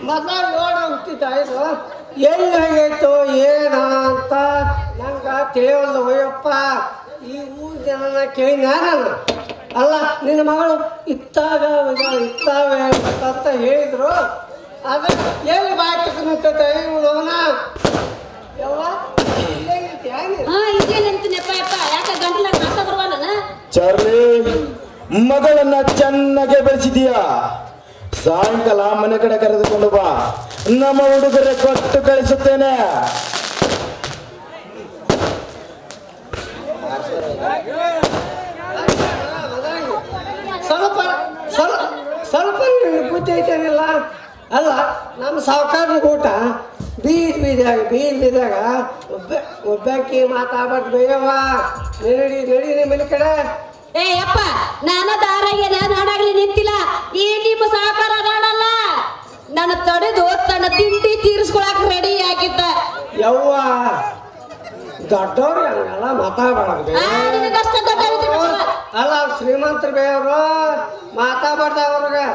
ಮೊದಲ ನೋಡ ಹುಟ್ಟಿದ್ದ ಇದು ಎಲ್ಲಿ ಹೋಗೈತು ಏನ ಅಂತ ನಂಗ ತಿಳಿಯಲ್ಲ. ಹೋಯಪ್ಪ, ಈ ಊರ್ ಜನನ ಕೇಳಿ ನಾನು ಅಲ್ಲ ನಿನ್ನ ಮಗಳು ಇತ್ತಾಗ ಇತ್ತಾವೆ ಅಂತ ಹೇಳಿದ್ರು. ಅದ ಎಲ್ಲಿ ಬಾಯ್ತಕ್ಕ ನಿಂತೈತೆ ಇವಳವನ ಯವ್ವ ಇದೇನಂತೀನಪ್ಪ ಯಪ್ಪ, ಯಾಕ ಗಂಟಲ ಮಾತ ಬರ್ವಲ್ಲ? ಚಾರ್ಲಿ, ಮಗಳನ್ನ ಚೆನ್ನಾಗೆ ಬೆಳೆಸಿದೀಯಾ. ಸಾಯಂಕಾಲ ಮನೆ ಕಡೆ ಕರೆದುಕೊಂಡು ಬಾ, ನಮ್ಮ ಹುಡುಗರೆ ಕೊಟ್ಟು ಕಳಿಸುತ್ತೇನೆ. ಸ್ವಲ್ಪ ಸ್ವಲ್ಪ ಸ್ವಲ್ಪ ಬುದ್ಧಿ ಐತೇನಿಲ್ಲ. ಅಲ್ಲ, ನಮ್ಮ ಸಾವುಕಾರನ ಊಟ ಬೀದಾಗ ಒಬ್ಬಾಕಿ ಮಾತಾಡ್ಬಾರ್ದು ಬೇಯವ್ವ. ನಡಿ ನಡಿ ನಿಮ್ಮ ಮನೆ ಕಡೆ. ಏ ಅಪ್ಪ, ನಾನ ದಾರಾಗಿಲ್ಲ, ನಾನಾಗ್ಲಿ ನಿಂತಿಲ್ಲ. ಈ ನಿಮ್ಮ ಸಹಕಾರ ಅದಾಳಲ್ಲ, ನನ್ನ ತಡೆದು ತನ್ನ ತಿಂಡಿ ತೀರಿಸ್ಕೊಳಕ್ ರೆಡಿ ಆಗಿದ್ದ. ಯವ್ವ, ದೊಡ್ಡವ್ರು ಹಂಗೆಲ್ಲ ಮಾತಾಡ್ಬಾರ್ದು. ನಿನಗಷ್ಟ ದೊಡ್ಡ ಅಲ್ಲ, ಶ್ರೀಮಂತರ ಬೇಯವ್ರು ಮಾತಾಡ್ಬಾರ್ದ ಅವ್ರಿಗೆ.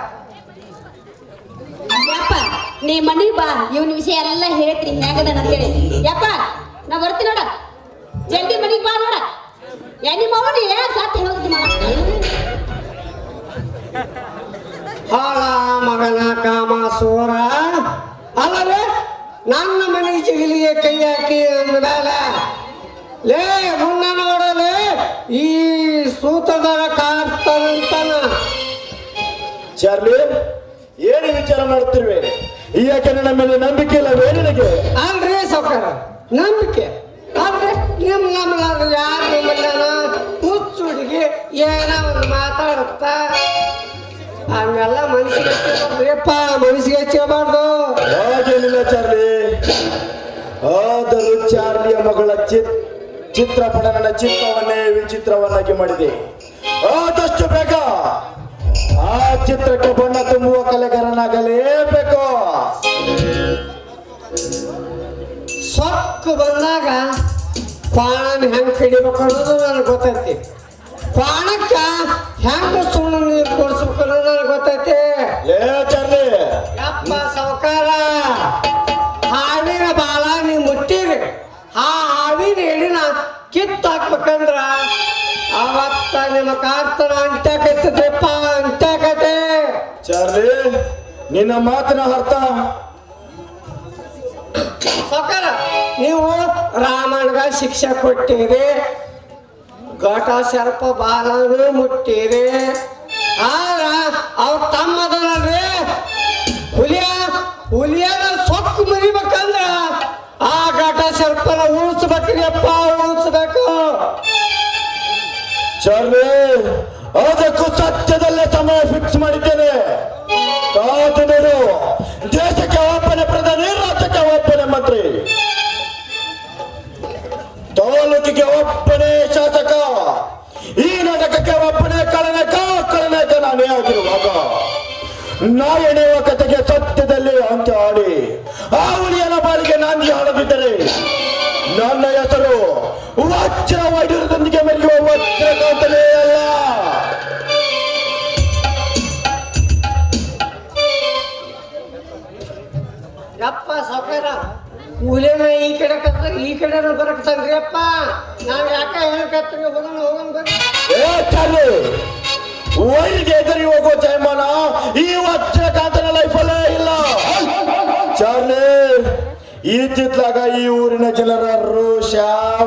ಯಪ್ಪ, ನೀ ಮನಿಗ್ ಬಾ, ಇವನ್ ವಿಷಯ ಎಲ್ಲ ಹೇಳ್ತೀನಿ ಹೇಗದ ಅಂತೇಳಿ. ಯಪ್ಪ, ನಾ ಬರ್ತೀನಿ ನೋಡ, ಜಲ್ದಿ ಮನಿಗ್ ಬಾ ನೋಡ. ನಿಮ್ಮ ಅವನು ಸಾತ್ ಹೇಳೋದು ಮಾಡ. ಹಾಳ ಮಗನ ಕಾಮ ಸೋರ ಅಲ್ಲವೇ ನನ್ನ ಮನೆ ಜಿಗಿಲಿಗೆ ಕೈ ಹಾಕಿ ಅಂದಮೇಲೆ ಲೇ ಮುನ್ನ ನೋಡಲೇ ಈ ಸೂತ್ರಧಾರ ಕಾಡ್ತಾನಂತನ. ಚಾರ್ಲಿ, ಏನು ವಿಚಾರ ಮಾಡುತ್ತಿರುವೆ? ಯಾಕೆ ನನ್ನ ಮೇಲೆ ನಂಬಿಕೆ ಇಲ್ಲವೇ ನಿನಗೆ? ಅಲ್ರಿ ಸೌಕರ, ನಂಬಿಕೆ ಆದ್ರೆ ನಮ್ಮ ಯಾರು ನಮ್ಮಲ್ಲ ಹುಚ್ಚು ಹುಡುಗಿ ಏನೋ ಒಂದು ಮಾತಾಡುತ್ತ ಹಂಗೆಲ್ಲ ಮನಸ್ಸಿಗೆ ಹಚ್ಚಬಾರ್ದ್ರಿಪ್ಪ, ಮನಸ್ಸಿಗೆ ಹಚ್ಚಬಾರ್ದು. ಹಾಗೇನಿಲ್ಲ ಚಾರ್ಲಿ. ಆದರೂ ಚಾರ್ಲಿಯ ಮಗಳ ಚಿತ್ರಪಟ ನನ್ನ ಚಿತ್ರವನ್ನೇ ವಿಚಿತ್ರವನ್ನಾಗಿ ಮಾಡಿದೆ. ಆದಷ್ಟು ಬೇಗ ಆ ಚಿತ್ರಕ್ಕೆ ಬಣ್ಣ ತುಂಬುವ ಕಲೆಗಾರನಾಗಲೇಬೇಕು. ಸೊಕ್ಕು ಬಂದಾಗ ಕ್ವಾಣನ ಹೆಂಗ್ ಕಡಿಬೇಕು ಅನ್ನೋದು ನನಗೆ ಗೊತ್ತೈತಿ. ಕ್ವಾಣಕ್ಕ ಹೆಂಗ ಸುಳ್ಳು ನೀರು ಕೊಡಿಸ್ಬೇಕು ಅನ್ನೋದು ನನಗೆ ಗೊತ್ತೈತಿ. ಲೇ ಚಾರ್ಲಿ, ಯಪ್ಪ ಸಾವುಕಾರ, ಹಾವಿನ ಬಾಲ ನೀವು ಮುಟ್ಟಿರಿ, ಆ ಹಾವಿನ ಎಡಿನ ಕಿತ್ತಾಕ್ಬೇಕಂದ್ರ ಅವತ್ತ ನಿಮ್ಮ ಕಾರ್ತನ ಅಂಟ್ಯಾಕೈತಿದ್ರಪ್ಪ, ಅಂಟ್ಯಾಕತೆ. ಚಾರ್ಲಿ, ನಿನ್ನ ಮಾತಿನ ಅರ್ಥ? ಸಾವುಕಾರ, ನೀವು ರಾಮಣ್ಗ ಶಿಕ್ಷೆ ಕೊಟ್ಟಿರಿ, ಘಟ ಸರ್ಪ ಬಾಲನು ಮುಟ್ಟಿರಿ. ಆದ್ರ ಅವ್ರ ತಮ್ಮದನಲ್ರಿ ಹುಲಿಯನ ಸೊಕ್ಕು ಮರಿಬೇಕಂದ್ರ ಆ ಘಟ ಸರ್ಪನ ಉಳಿಸ್ಬೇಕ್ರಿ ಅಪ್ಪ, ಉಳಿಸ್ಬೇಕು. ಚಾರ್ಲಿ, ಅದಕ್ಕೂ ಸತ್ಯದಲ್ಲೇ ಸಮಯ ಫಿಕ್ಸ್ ಮಾಡಿದ್ದೇನೆ. ಕಾದು ನೋಡು. ದೇಶಕ್ಕೆ ಒಬ್ಬನೇ ಪ್ರಧಾನಿ, ರಾಜ್ಯಕ್ಕೆ ಒಬ್ಬನೇ ಮಂತ್ರಿ, ತಾಲೂಕಿಗೆ ಒಬ್ಬನೇ ಶಾಸಕ, ಈ ನಾಟಕಕ್ಕೆ ಒಬ್ಬನೇ ಖಳನಾಯಕ ನಾನೇ ಆಗಿರುವಾಗ ನಾ ಎಣೆಯುವ ಕತೆಗೆ ಸತ್ಯದಲ್ಲಿ ಅಂತ್ಯ ಆಡಿ ಆ ಹುಲಿಯನ ಬಾಲಿಗೆ ನಾಂದಿ ಹಾಡದಿದ್ದರೆ ನನ್ನ ಹೆಸರು ವಜ್ರ ವೈಢೂರ್ಯದೊಂದಿಗೆ ಮೆರೆಯುವ ವಜ್ರಕಾಂತಲೇ ಅಲ್ಲ. ಯಪ್ಪ ಸಾವುಕಾರ ಕೂಲೇನ ಈ ಕಡೆ ಕತ್ತ ಈ ಕಡೆ ಬರಕತ್ತನ್ರಿ ಅಪ್ಪ ನಾವ್ ಯಾಕ ಹೇಳಕತ್ತೀವಿ ಹೋಗೋಣ ಬರ್ರಿ ಏ ಚಾಲು ಊರಿಗೆ ಎದುರಿ ಹೋಗೋ ಜಯಮಾನ ಈ ವಜ್ರಕಾಂತನ ಲೈಫಲ್ಲೇ ಇಲ್ಲ. ಚಾರ್ಲಿ ಇತ್ತಿತ್ಲಾಗ ಈ ಊರಿನ ಜನರ ರೋಷ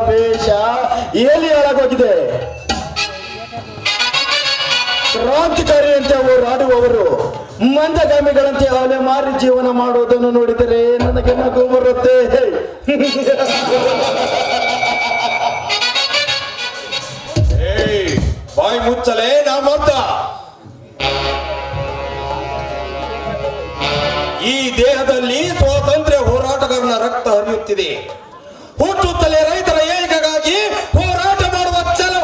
ವೇಷ ಎಲ್ಲಿ ಹಾಳಾಗೋಗಿದೆ. ಕ್ರಾಂತಿಕಾರಿ ಅಂತ ಹೋರಾಡುವವರು ಮಂದಗಾಮಿಗಳಂತೆ ಅಲೆ ಮಾರಿ ಜೀವನ ಮಾಡುವುದನ್ನು ನೋಡಿದರೆ ನನಗೆ ನಗು ಬರುತ್ತೆ. ಬಾಯಿ ಮುಚ್ಚಲೇ ನಾ ಮಾತ. ಈ ದೇಹದಲ್ಲಿ ಸ್ವಾತಂತ್ರ್ಯ ಹೋರಾಟಗಾರನ ರಕ್ತ ಹರಿಯುತ್ತಿದೆ. ಹುಟ್ಟುತ್ತಲೇ ರೈತರ ಏಳಿಗೆಗಾಗಿ ಹೋರಾಟ ಮಾಡುವ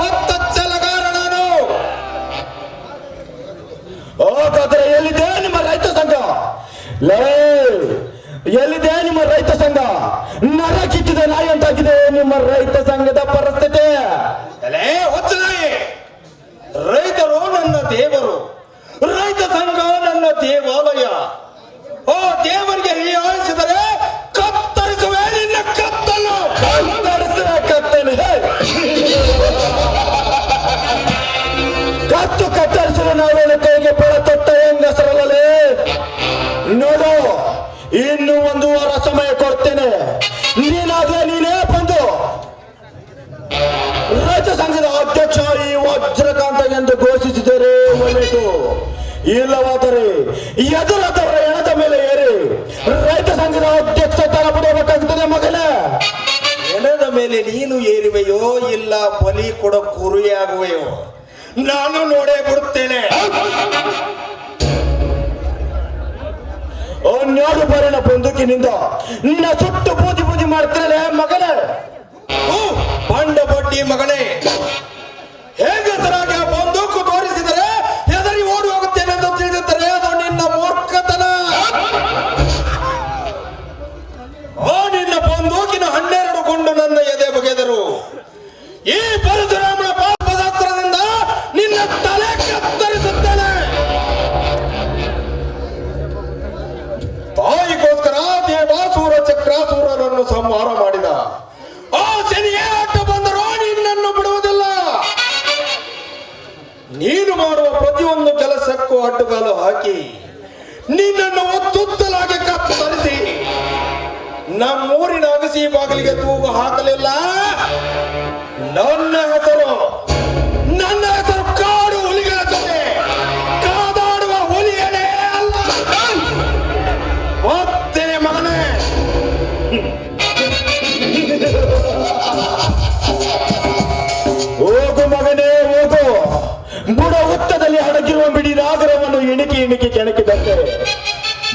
ಹೊತ್ತ ಛಲಗಾರ ನಾನು. ಹಾಗಾದ್ರೆ ಎಲ್ಲಿದೆ ನಿಮ್ಮ ರೈತ ಸಂಘ? ಎಲ್ಲಿದೆ ನಿಮ್ಮ ರೈತ ಸಂಘ? ನರ ಕಿತ್ತಿದೆ ನಾಯಿ ಅಂತಾಗಿದೆ ನಿಮ್ಮ ರೈತ ಸಂಘದ ಪರಿಸ್ಥಿತಿ. ರೈತರು ನನ್ನ ದೇವರು, ರೈತ ಸಂಘ ನನ್ನ ದೇವಾಲಯ. ಓ ದೇವರಿಗೆ ಹೀಯಾಳಿಸಿದರೆ ಕತ್ತರಿಸುವೆ ನಿನ್ನ ಕತ್ತನ್ನು. ಕತ್ತರಿಸುವ ಕತ್ತಲು ಕತ್ತು ಕತ್ತರಿಸಲು ನಾವೇನು ಕೈಗೆ ಬೆಳ ತೊಟ್ಟ ಹೆಂಗಸರಲ್ಲೇ. ನೋಡು, ಇನ್ನು 1 ವಾರ ಸಮಯ ಕೊಡ್ತೇನೆ. ನೀನಾದ್ರೆ ನೀನೇ ಬಂದು ರೈತ ಸಂಘದ ಅಧ್ಯಕ್ಷ ಈ ವಜ್ರಕಾಂತ ಎಂದು ಘೋಷಿಸಿದರೆ ಒಳ್ಳೆಯದು. ಇಲ್ಲವಾದರೆ ಎದುರಾದವರ ಎಣದ ಮೇಲೆ ಏರಿ ರೈತ ಸಂಘದ ಅಧ್ಯಕ್ಷ ಸ್ಥಾನ ಪಡೆಯಬೇಕಾಗುತ್ತದೆ ಮಗನೇ. ಎಣದ ಮೇಲೆ ನೀನು ಏರುವೆಯೋ ಇಲ್ಲ ಬಲಿ ಕೊಡೋ ಕುರಿಯಾಗುವೆಯೋ ನಾನು ನೋಡೇ ಬಿಡುತ್ತೇನೆ. ನ್ಯಾಡು ಬರಿನ ಬಂದೂಕಿನಿಂದ ನಿನ್ನ ಸುಟ್ಟು ಬೂದಿ ಬೂದಿ ಮಾಡ್ತಿರಲೇ ಮಗನೇ. ಬಂಡ ಬಡ್ಡಿ ಮಗನೇ, ಹೇಗಸರಾಗಿ ಬಂದೂಕು ತೋರಿಸಿದರೆ ಹೆದರಿ ಓಡಿ ಹೋಗುತ್ತೇನೆ ಅಂತ ತಿಳಿದಿದ್ದರೆ ಅದು ನಿನ್ನ ಮೂರ್ಖತನ. ನಿನ್ನ ಬಂದೂಕಿನ 12 ಗುಂಡು ನನ್ನ ಎದೆ ಬಗೆದರು. ಈ ಪರಶುರಾಮನ ಪಾಪಶಾಸ್ತ್ರದಿಂದ ನಿನ್ನ ತಲೆ ಕತ್ತರಿಸುತ್ತೇನೆ. ತಾಯಿಗೋಸ್ಕರ ದೇವಾಸುರ ಚಕ್ರಾಸುರರನ್ನು ಸಂಹಾರ ಮಾಡಿದ ಆ ಶನಿಯೇ ಅಡ್ಡ ಬಂದರೂ ನಿನ್ನನ್ನು ಬಿಡುವುದಿಲ್ಲ. ನೀನು ಮಾಡುವ ಪ್ರತಿಯೊಂದು ಕೆಲಸಕ್ಕೂ ಅಡ್ಡಗಾಲು ಹಾಕಿ ನಿನ್ನನ್ನು ಒತ್ತುತ್ತಲಾಗಿ ಕತ್ತರಿಸಿ ನಮ್ಮೂರಿನ ಅಗಸಿ ಬಾಗಿಲಿಗೆ ತೂಗು ಹಾಕಲಿಲ್ಲ. ನನ್ನ ಹೆಸರು ಕಾಡು ಹುಲಿಗಳ ಜೊತೆ ಕಾದಾಡುವ ಹುಲಿಯನೇ ಅಲ್ಲ. ಒತ್ತೇನೆ ಮಗನೇ. ಹೋಗು ಮಗನೇ ಹೋಗು. ಬುಡ ಹುತ್ತದಲ್ಲಿ ಅಡಗಿರುವ ಬಿಡಿ ನಾಗರವನ್ನು ಇಣಿಕಿ ಕೆಣಕಿದಂತೆ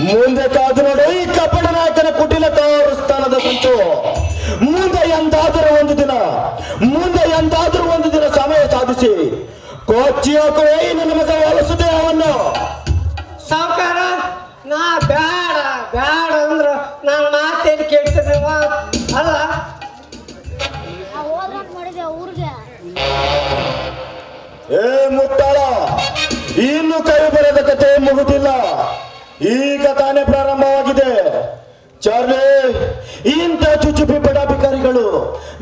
ಮುಂದೆ ಕಾದು ನೋಡು ಈ ಕಪಟ ನಾಯಕನ ಕುಟಿಲ ಸ್ಥಾನದ ಸಂಚು. ಮುಂದೆ ಎಂದಾದರೂ ಒಂದು ದಿನ ಸಮಯ ಸಾಧಿಸಿ ಕೊಚ್ಚಿ ಹಾಕುವೆ ನನ್ನ ಮಗ ಹೊಲಸು ದೇಹವನ್ನು. ಸಾವುಕಾರ ನಾ ಬ್ಯಾಡ ಅಂದ್ರ ನಾನು ಮಾತೇನು ಕೇಳ್ತಿದ್ದೀವ ಅಲ್ಲ. ಏ ಮುಟ್ಟಾಳ, ಇನ್ನು ಕೈ ಬರೆದ ಕತೆ ಮುಗುದಿಲ್ಲ. ಈಗ ತಾನೇ ಪ್ರಾರಂಭವಾಗಿದೆ. ಚಾರ್ಲಿ, ಇಂಥ ಚುಚುಪಿ ಬಡಾಭಿಕಾರಿಗಳು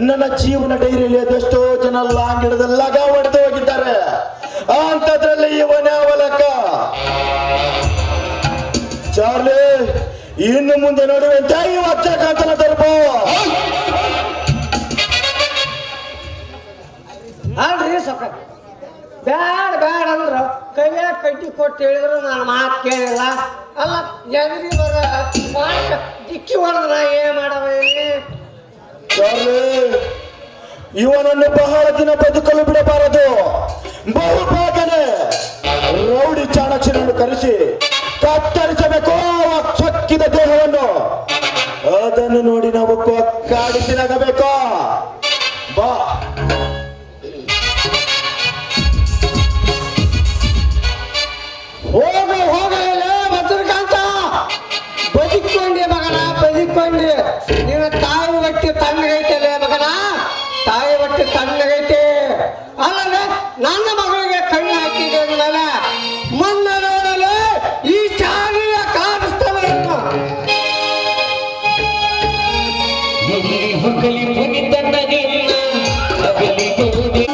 ನನ್ನ ಜೀವನ ಡೈರಿಯಲ್ಲಿ ಅದೆಷ್ಟೋ ಜನ ಲಾಂಗಿಡದ ಲಗ ಹೊಡೆದು ಹೋಗಿದ್ದಾರೆ. ಅಂತದ್ರಲ್ಲಿ ಇವನೇ ಅವಲಕ್ಕ. ಚಾರ್ಲಿ, ಇನ್ನು ಮುಂದೆ ನೋಡುವಂತೆ ಈ ವಜ್ರಕಾಂತನ ದರ್ಪ. ಅಲ್ರಿ ಸಾವುಕಾರ ಬ್ಯಾಡ ಅಂದ್ರ ಕೈಯಾಗ ಕಟ್ಟಿ ಕೊಟ್ಟು ಹೇಳಿದ್ರು ನಾನು ಮಾತು ಕೇಳಿಲ್ಲ. ಅಲ್ಲ ಎದುರಿ ಬರ ದಿಕ್ಕಿ ಹೊಡೆದ ನಾ ಏನ್ ಮಾಡವ. ಇವನನ್ನು ಬಹಳ ದಿನ ಬದುಕಲು ಬಿಡಬಾರದು. ಬಹುಬೇಗನೆ ರೌಡಿ ಚಾಣಕ್ಷನನ್ನು ಕರೆಸಿ ಕತ್ತರಿಸಬೇಕು ಸೊಕ್ಕಿದ ದೇಹವನ್ನು. ಅದನ್ನು ನೋಡಿ ನಾವು ಕಾಡಿಸಿ ನಗಬೇಕು. ಬಾ ಹೋಗಲ್ಲ ಭದ್ರಕಾಂತ. ಬದುಕೊಂಡೆ ಮಗನ ಬದುಕೊಂಡೆ. ನಿನ್ನ ತಾಯಿ ಹೊಟ್ಟೆ ತಣ್ಣಗೈತಲ್ಲ ಮಗನ, ತಾಯಿ ಹೊಟ್ಟೆ ತಣ್ಣಗೈತೆ. ಅಲ್ಲ ನನ್ನ ಮಗಳಿಗೆ ಕಣ್ಣು ಹಾಕಿದೆ ಮೇಲೆ ಮುಂದೆ ನೋಡಲು ಈ ಚಾರಿಯ ಕಾಣಿಸ್ತಾನೆ. ಮಕ್ಕಳಿ ಪುನಿತನಗೆಲ್ಲ ಅಗಲಿ ಹೋದೆ.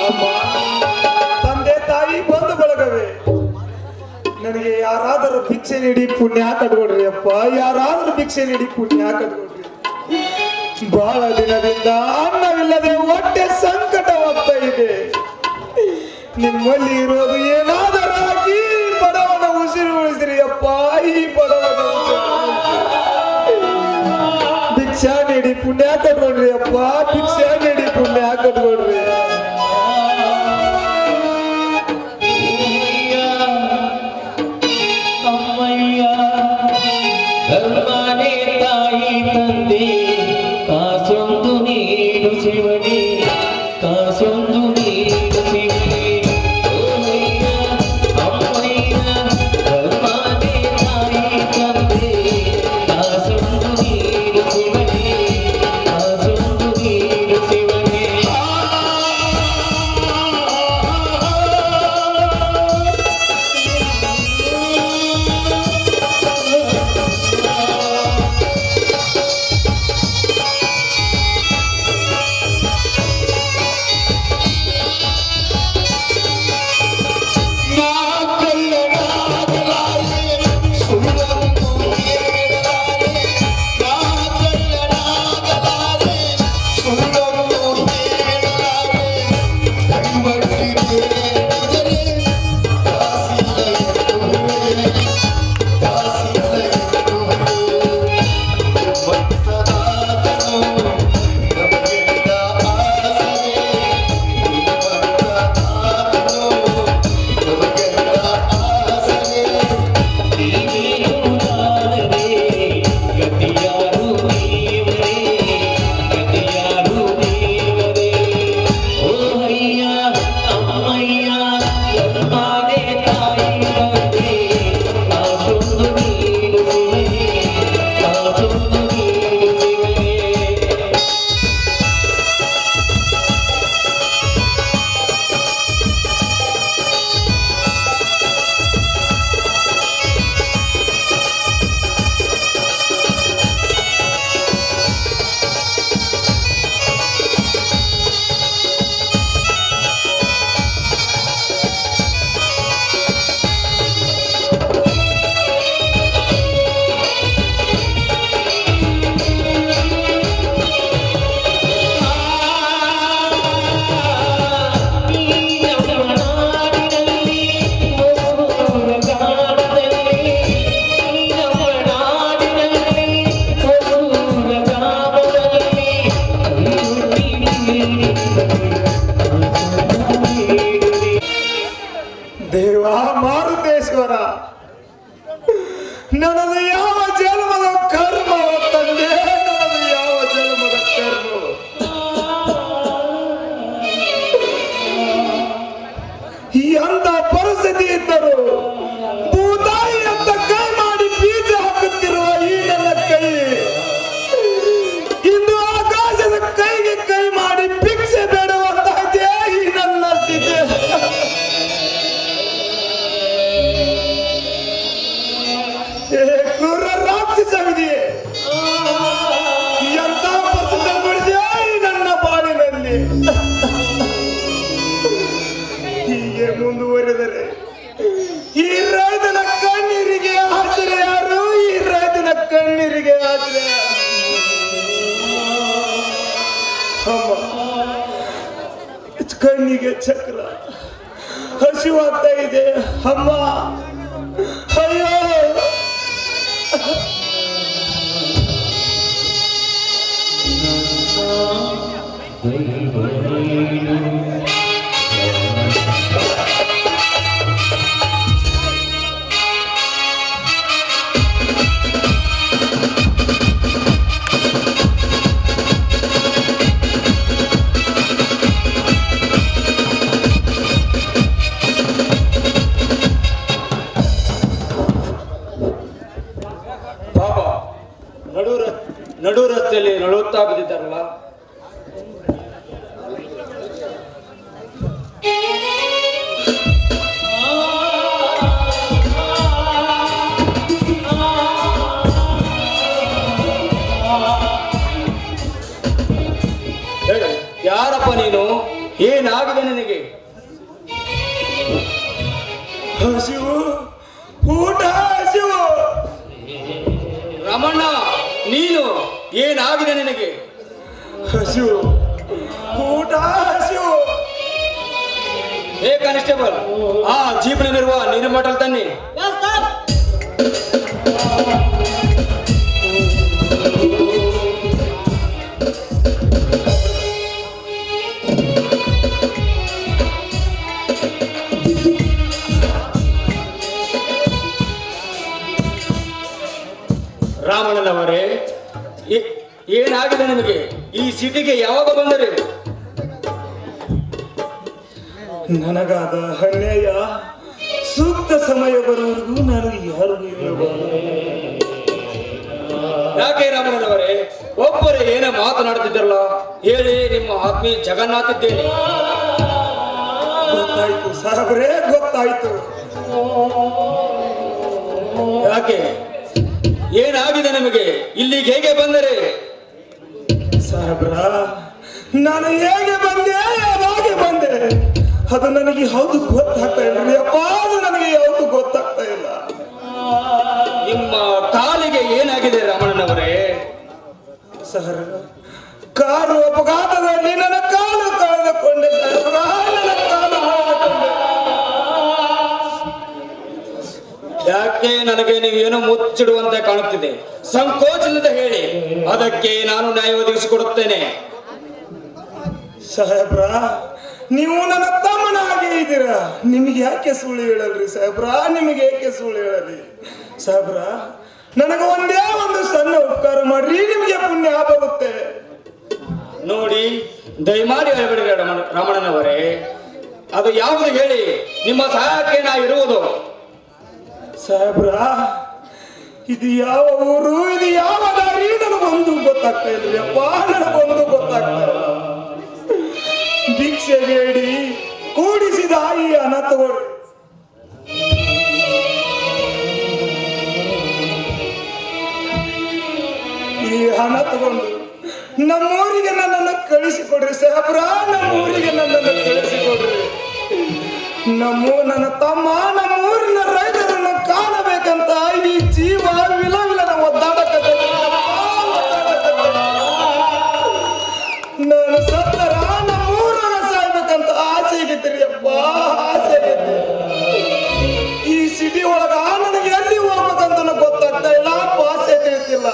ಅಮ್ಮ, ತಂದೆ ತಾಯಿ ಬಂಧು ಬಳಗವೇ, ನನಗೆ ಯಾರಾದರೂ ಭಿಕ್ಷೆ ನೀಡಿ ಪುಣ್ಯ ಕಟ್ಕೊಡ್ರಿ ಅಪ್ಪ, ಯಾರಾದರೂ ಭಿಕ್ಷೆ ನೀಡಿ ಪುಣ್ಯ ಕಟ್ಕೊಡ್ರಿ. ಬಹಳ ದಿನದಿಂದ ಅನ್ನವಿಲ್ಲದೆ ಹೊಟ್ಟೆ ಸಂಕಟವಾಗ್ತಾ ಇದೆ. ನಿಮ್ಮಲ್ಲಿ ಇರೋದು ಏನಾದರೂ ಆಗಿ ಬಡವನ ಉಸಿರು ಉಳಿಸ್ರಿ ಅಪ್ಪ, ಈ ಬಡವನ ಭಿಕ್ಷಾ ನೀಡಿ ಪುಣ್ಯ ಕಟ್ಕೊಡ್ರಿ ಅಪ್ಪ, ಭಿಕ್ಷಾ ನೀಡಿ ಪುಣ್ಯ ಕಟ್ಕೊಡ್ರಿ. ಧರ್ಮನೇ ತಾಯಿ ತಂದೆ ಕಾಸೊಂದು ನೀಡು ಶಿವನೇ, ಕಾಸೊಂದು ನೀಡು ಶಿವನೇ. ಓಯ್ಯ ಅಮ್ಮಯ್ಯ ಧರ್ಮನೇ ತಾಯಿ ತಂದೆ ಕಾಸೊಂದು ನೀಡು ಶಿವನೇ, ಕಾಸೊಂದು ನೀಡು ಶಿವನೇ. ದೇವ ಮಾರುತೇಶ್ವರ, ನನ್ನದು ಯಾವ ಜನ್ಮದ ಕರ್ಮವ ತಂದೆ, ನನ್ನದು ಯಾವ ಜನ್ಮದ ಕರ್ಮವ. ಎಂತ ಪರಿಸ್ಥಿತಿ ಇದ್ದರು ಭೂತಾಯಿ ಅಂತ ಕೈ ಮಾಡಿ ಬೀಜ ಹಾಕುತ್ತಿರುವ ಈ ನನ್ನ ಕೈ ಇಂದು ಆಕಾಶದ ಕೈಗೆ ಕೈ ಮಾಡಿ ಭಿಕ್ಷೆ ಬೇಡುವಂತಾಗಿದೆ ಈ ನನ್ನ ಸ್ಥಿತಿ. ಕ್ರೂರ ರಾಕ್ಷಸವಿದೆಯೇ, ಎಂತ ಪರಿಸ್ಥಿತಿ ಮಾಡಿದೆಯಾ ಈ ನನ್ನ ಬಾಳಿನಲ್ಲಿ. ಹೀಗೆ ಮುಂದುವರೆದರೆ ಈ ರೈತನ ಕಣ್ಣೀರಿಗೆ ಆಶ್ರಯ ಯಾರು, ಈ ರೈತನ ಕಣ್ಣೀರಿಗೆ ಆಶ್ರಯ ಅಮ್ಮ. ಕಣ್ಣಿಗೆ ಚಕ್ರ, ಹಸಿವಾಗ್ತಾ ಇದೆ ಅಮ್ಮ, ಅಯ್ಯೋ. ನಡು ರಸ್ತೆಯಲ್ಲಿ ನಡುತ್ತಾ ಬಿದ್ದಿದ್ದಾರಲ್ಲ. ಏನಾಗಿದೆ ನಿನಗೆ? ಹಸಿವು, ಊಟ ಹಸಿವು. ರಮಣ್ಣ, ನೀನು ಏನಾಗಿದೆ ನಿನಗೆ? ಹಸಿವು, ಊಟ ಹಸಿವು. ಹೇ ಕಾನ್ಸ್ಟೇಬಲ್, ಆ ಜೀಪ್ನಲ್ಲಿರುವ ನೀರು ಬಾಟಲ್ ತನ್ನಿ. ರಾಮಣ್ಣನವರೇ, ಏನಾಗಿದೆ ನಿಮಗೆ? ಈ ಸಿಟಿಗೆ ಯಾವಾಗ ಬಂದರೆ? ನನಗಾದ ಅನ್ಯಾಯ ಸೂಕ್ತ ಸಮಯ ಬರುವವರೆಗೂ ನಾನು ಯಾರಿಗೂ ಹೇಳಬಾರದು. ಯಾಕೆ ರಾಮಣ್ಣನವರೇ, ಒಬ್ಬರೇ ಏನೋ ಮಾತನಾಡ್ತಿದ್ರಲ್ಲ, ಹೇಳಿ. ನಿಮ್ಮ ಆತ್ಮೀಯ ಜಗನ್ನಾಥ್ ಇದ್ದೇನೆ. ಗೊತ್ತಾಯ್ತು ಸಾಹೇಬ್ರೇ, ಗೊತ್ತಾಯ್ತು. ಯಾಕೆ, ಏನಾಗಿದೆ ನಿಮಗೆ? ಇಲ್ಲಿಗೆ ಹೇಗೆ ಬಂದರೆ? ಸಾಹೇಬ್ರ, ನಾನು ಹೇಗೆ ಬಂದೆ, ಯಾವಾಗ ಬಂದೆ, ಅದು ನನಗೆ ಯಾವುದು ಗೊತ್ತಾಗ್ತಾ ಇಲ್ಲ ಅಪ್ಪ, ಅದು ನನಗೆ ಯಾವುದು ಗೊತ್ತಾಗ್ತಾ ಇಲ್ಲ. ನಿಮ್ಮ ಕಾಲಿಗೆ ಏನಾಗಿದೆ ರಾಮಣ್ಣನವರೇ? ಸರ್, ಕಾರು ಅಪಘಾತದಲ್ಲಿ ನನ್ನ ಕಾಲು ಕಳೆದುಕೊಂಡೆ ಸಾಹೇಬ್ರ, ನನ್ನ ಕಾಲು ಕಳೆದುಕೊಂಡೆ. ಯಾಕೆ ನನಗೆ ನೀವೇನೋ ಮುಚ್ಚಿಡುವಂತೆ ಕಾಣುತ್ತಿದೆ? ಸಂಕೋಚದಿಂದ ಹೇಳಿ, ಅದಕ್ಕೆ ನಾನು ನ್ಯಾಯ ಒದಗಿಸಿಕೊಡುತ್ತೇನೆ. ಸಾಹೇಬ್ರ, ನೀವು ನನ್ನ ತಮ್ಮನ ಹಾಗೆ ಇದ್ದೀರಾ, ನಿಮಗೆ ಯಾಕೆ ಸುಳ್ಳು ಹೇಳಲ್ರಿ ಸಾಹೇಬ್ರ? ನಿಮಗೆ ಯಾಕೆ ಸುಳ್ಳು ಹೇಳಲಿ ಸಾಹೇಬ್ರ? ನನಗೆ ಒಂದೇ ಒಂದು ಸಣ್ಣ ಉಪಕಾರ ಮಾಡ್ರಿ, ನಿಮಗೆ ಪುಣ್ಯ ಬರುತ್ತೆ. ನೋಡಿ, ದಯಮಾಡಿ ಹೇಳ್ಬಿಡಿ ರಮಣನವರೇ, ಅದು ಯಾವುದು ಹೇಳಿ, ನಿಮ್ಮ ಸಹಾಯಕ್ಕೆ ನಾ ಇರುವುದು. ಸಾಹೇಬ್ರ, ಇದು ಯಾವ ಊರು, ಇದು ಯಾವ ದಾರಿ, ನನಗೊಂದು ಗೊತ್ತಾಗ್ತಾ ಇಲ್ರಿ ಅಪ್ಪ, ನನಗೊಂದು ಗೊತ್ತಾಗ್ತಾ ಇಲ್ಲ. ಭಿಕ್ಷೆ ಬೇಡಿ ಕೂಡಿಸಿದ ಈ ಹಣ ತಗೊಳ್ರಿ. ಈ ಹಣ ತಗೊಂಡು ನಮ್ಮೂರಿಗೆ ನನ್ನನ್ನು ಕಳಿಸಿಕೊಡ್ರಿ ಸಾಹೇಬ್ರ, ನಮ್ಮೂರಿಗೆ ನನ್ನನ್ನು ಕಳಿಸಿಕೊಡ್ರಿ. ನನ್ನ ತಮ್ಮ ನಮ್ಮೂರಿನ ರೈತರನ್ನು ಕಾಣಬೇಕಂತ ಈ ಜೀವ ವಿಲವಿಲನ ಒದ್ದಾಡಕತ್ತೈತಿ. ನಾನು ಸತ್ತರ ನಮ್ಮೂರಾಗ ಸಾಯ್ಬೇಕಂತ ಆಸೆ ಆಗೈತ್ರಿ ಅಪ್ಪ, ಆಸೆ ಆಗೈತಿ. ಈ ಸಿಟಿ ಒಳಗ ನನಗೆ ಎಲ್ಲಿ ಹೋಗ್ಬೇಕಂತ ಗೊತ್ತಾಗ್ತಾ ಇಲ್ಲ, ಭಾಷೆ ತಿಳಿತಿಲ್ಲ.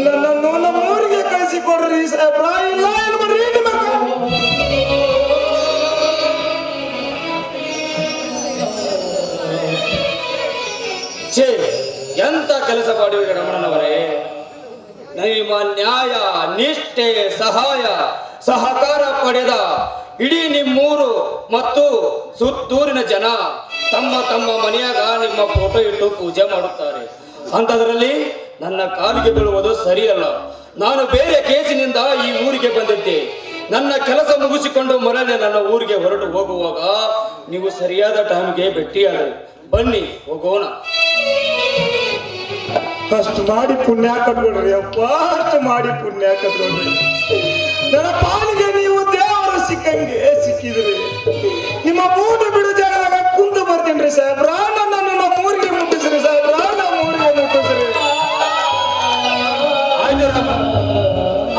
ನನ್ನನ್ನು ನಮ್ಮೂರಿಗೆ ಕಳಿಸಿಕೊಡ್ರಿ ಸಾಹೇಬ್ರ, ಇಲ್ಲ ಏನು ಮಾಡ್ರಿ ನಿಮ್ಮ ಛೇ, ಎಂತ ಕೆಲಸ ಮಾಡಿರಿ ರಮಣನವರೇ. ನಿಮ್ಮ ನ್ಯಾಯ, ನಿಷ್ಠೆ, ಸಹಾಯ, ಸಹಕಾರ ಪಡೆದ ಇಡೀ ನಿಮ್ಮೂರು ಮತ್ತು ಸುತ್ತೂರಿನ ಜನ ತಮ್ಮ ತಮ್ಮ ಮನೆಯಾಗ ನಿಮ್ಮ ಫೋಟೋ ಇಟ್ಟು ಪೂಜೆ ಮಾಡುತ್ತಾರೆ. ಅಂಥದ್ರಲ್ಲಿ ನನ್ನ ಕಾಲಿಗೆ ಬೀಳುವುದು ಸರಿಯಲ್ಲ. ನಾನು ಬೇರೆ ಕೇಸಿನಿಂದ ಈ ಊರಿಗೆ ಬಂದಿದ್ದೆ. ನನ್ನ ಕೆಲಸ ಮುಗಿಸಿಕೊಂಡು ಮರಳಿ ನನ್ನ ಊರಿಗೆ ಹೊರಟು ಹೋಗುವಾಗ ನೀವು ಸರಿಯಾದ ಟೈಮ್ಗೆ ಭೇಟಿಯಾದ್ರಿ. ಬನ್ನಿ ಹೋಗೋಣ. ಅಷ್ಟು ಮಾಡಿ ಪುಣ್ಯ ಕಟ್ಕೊಡ್ರಿ ಅಪ್ಪ, ಅಷ್ಟು ಮಾಡಿ ಪುಣ್ಯ ಕಟ್ಕೊಡ್ರಿ. ನನ್ನ ಪಾಲಿಗೆ ನೀವು ದೇವರು ಸಿಕ್ಕಂಗೆ ಸಿಕ್ಕಿದ್ರಿ. ನಿಮ್ಮ ಬೂಟು ಬಿಡು ಜಾಗದಾಗ ಕುಂತು ಬರ್ತೀನಿ ಸಾಹೇಬ್ರ, ನನ್ನನ್ನು ನಮ್ಮ ಊರಿಗೆ ಮುಟ್ಟಿಸ್ರಿ ಸಾಹೇಬ್ರ, ನಮ್ಮ ಊರಿಗೆ ಮುಟ್ಟಿಸ್ರಿ.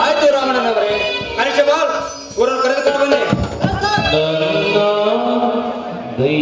ಆಯ್ತು ರಾಮಣ್ಣನವರೇ, ಕಾನ್ಸ್ಟೇಬಲ್ ಊರನ್ನು ಕರೆದುಕೊಂಡು ಬನ್ನಿ. ದೈ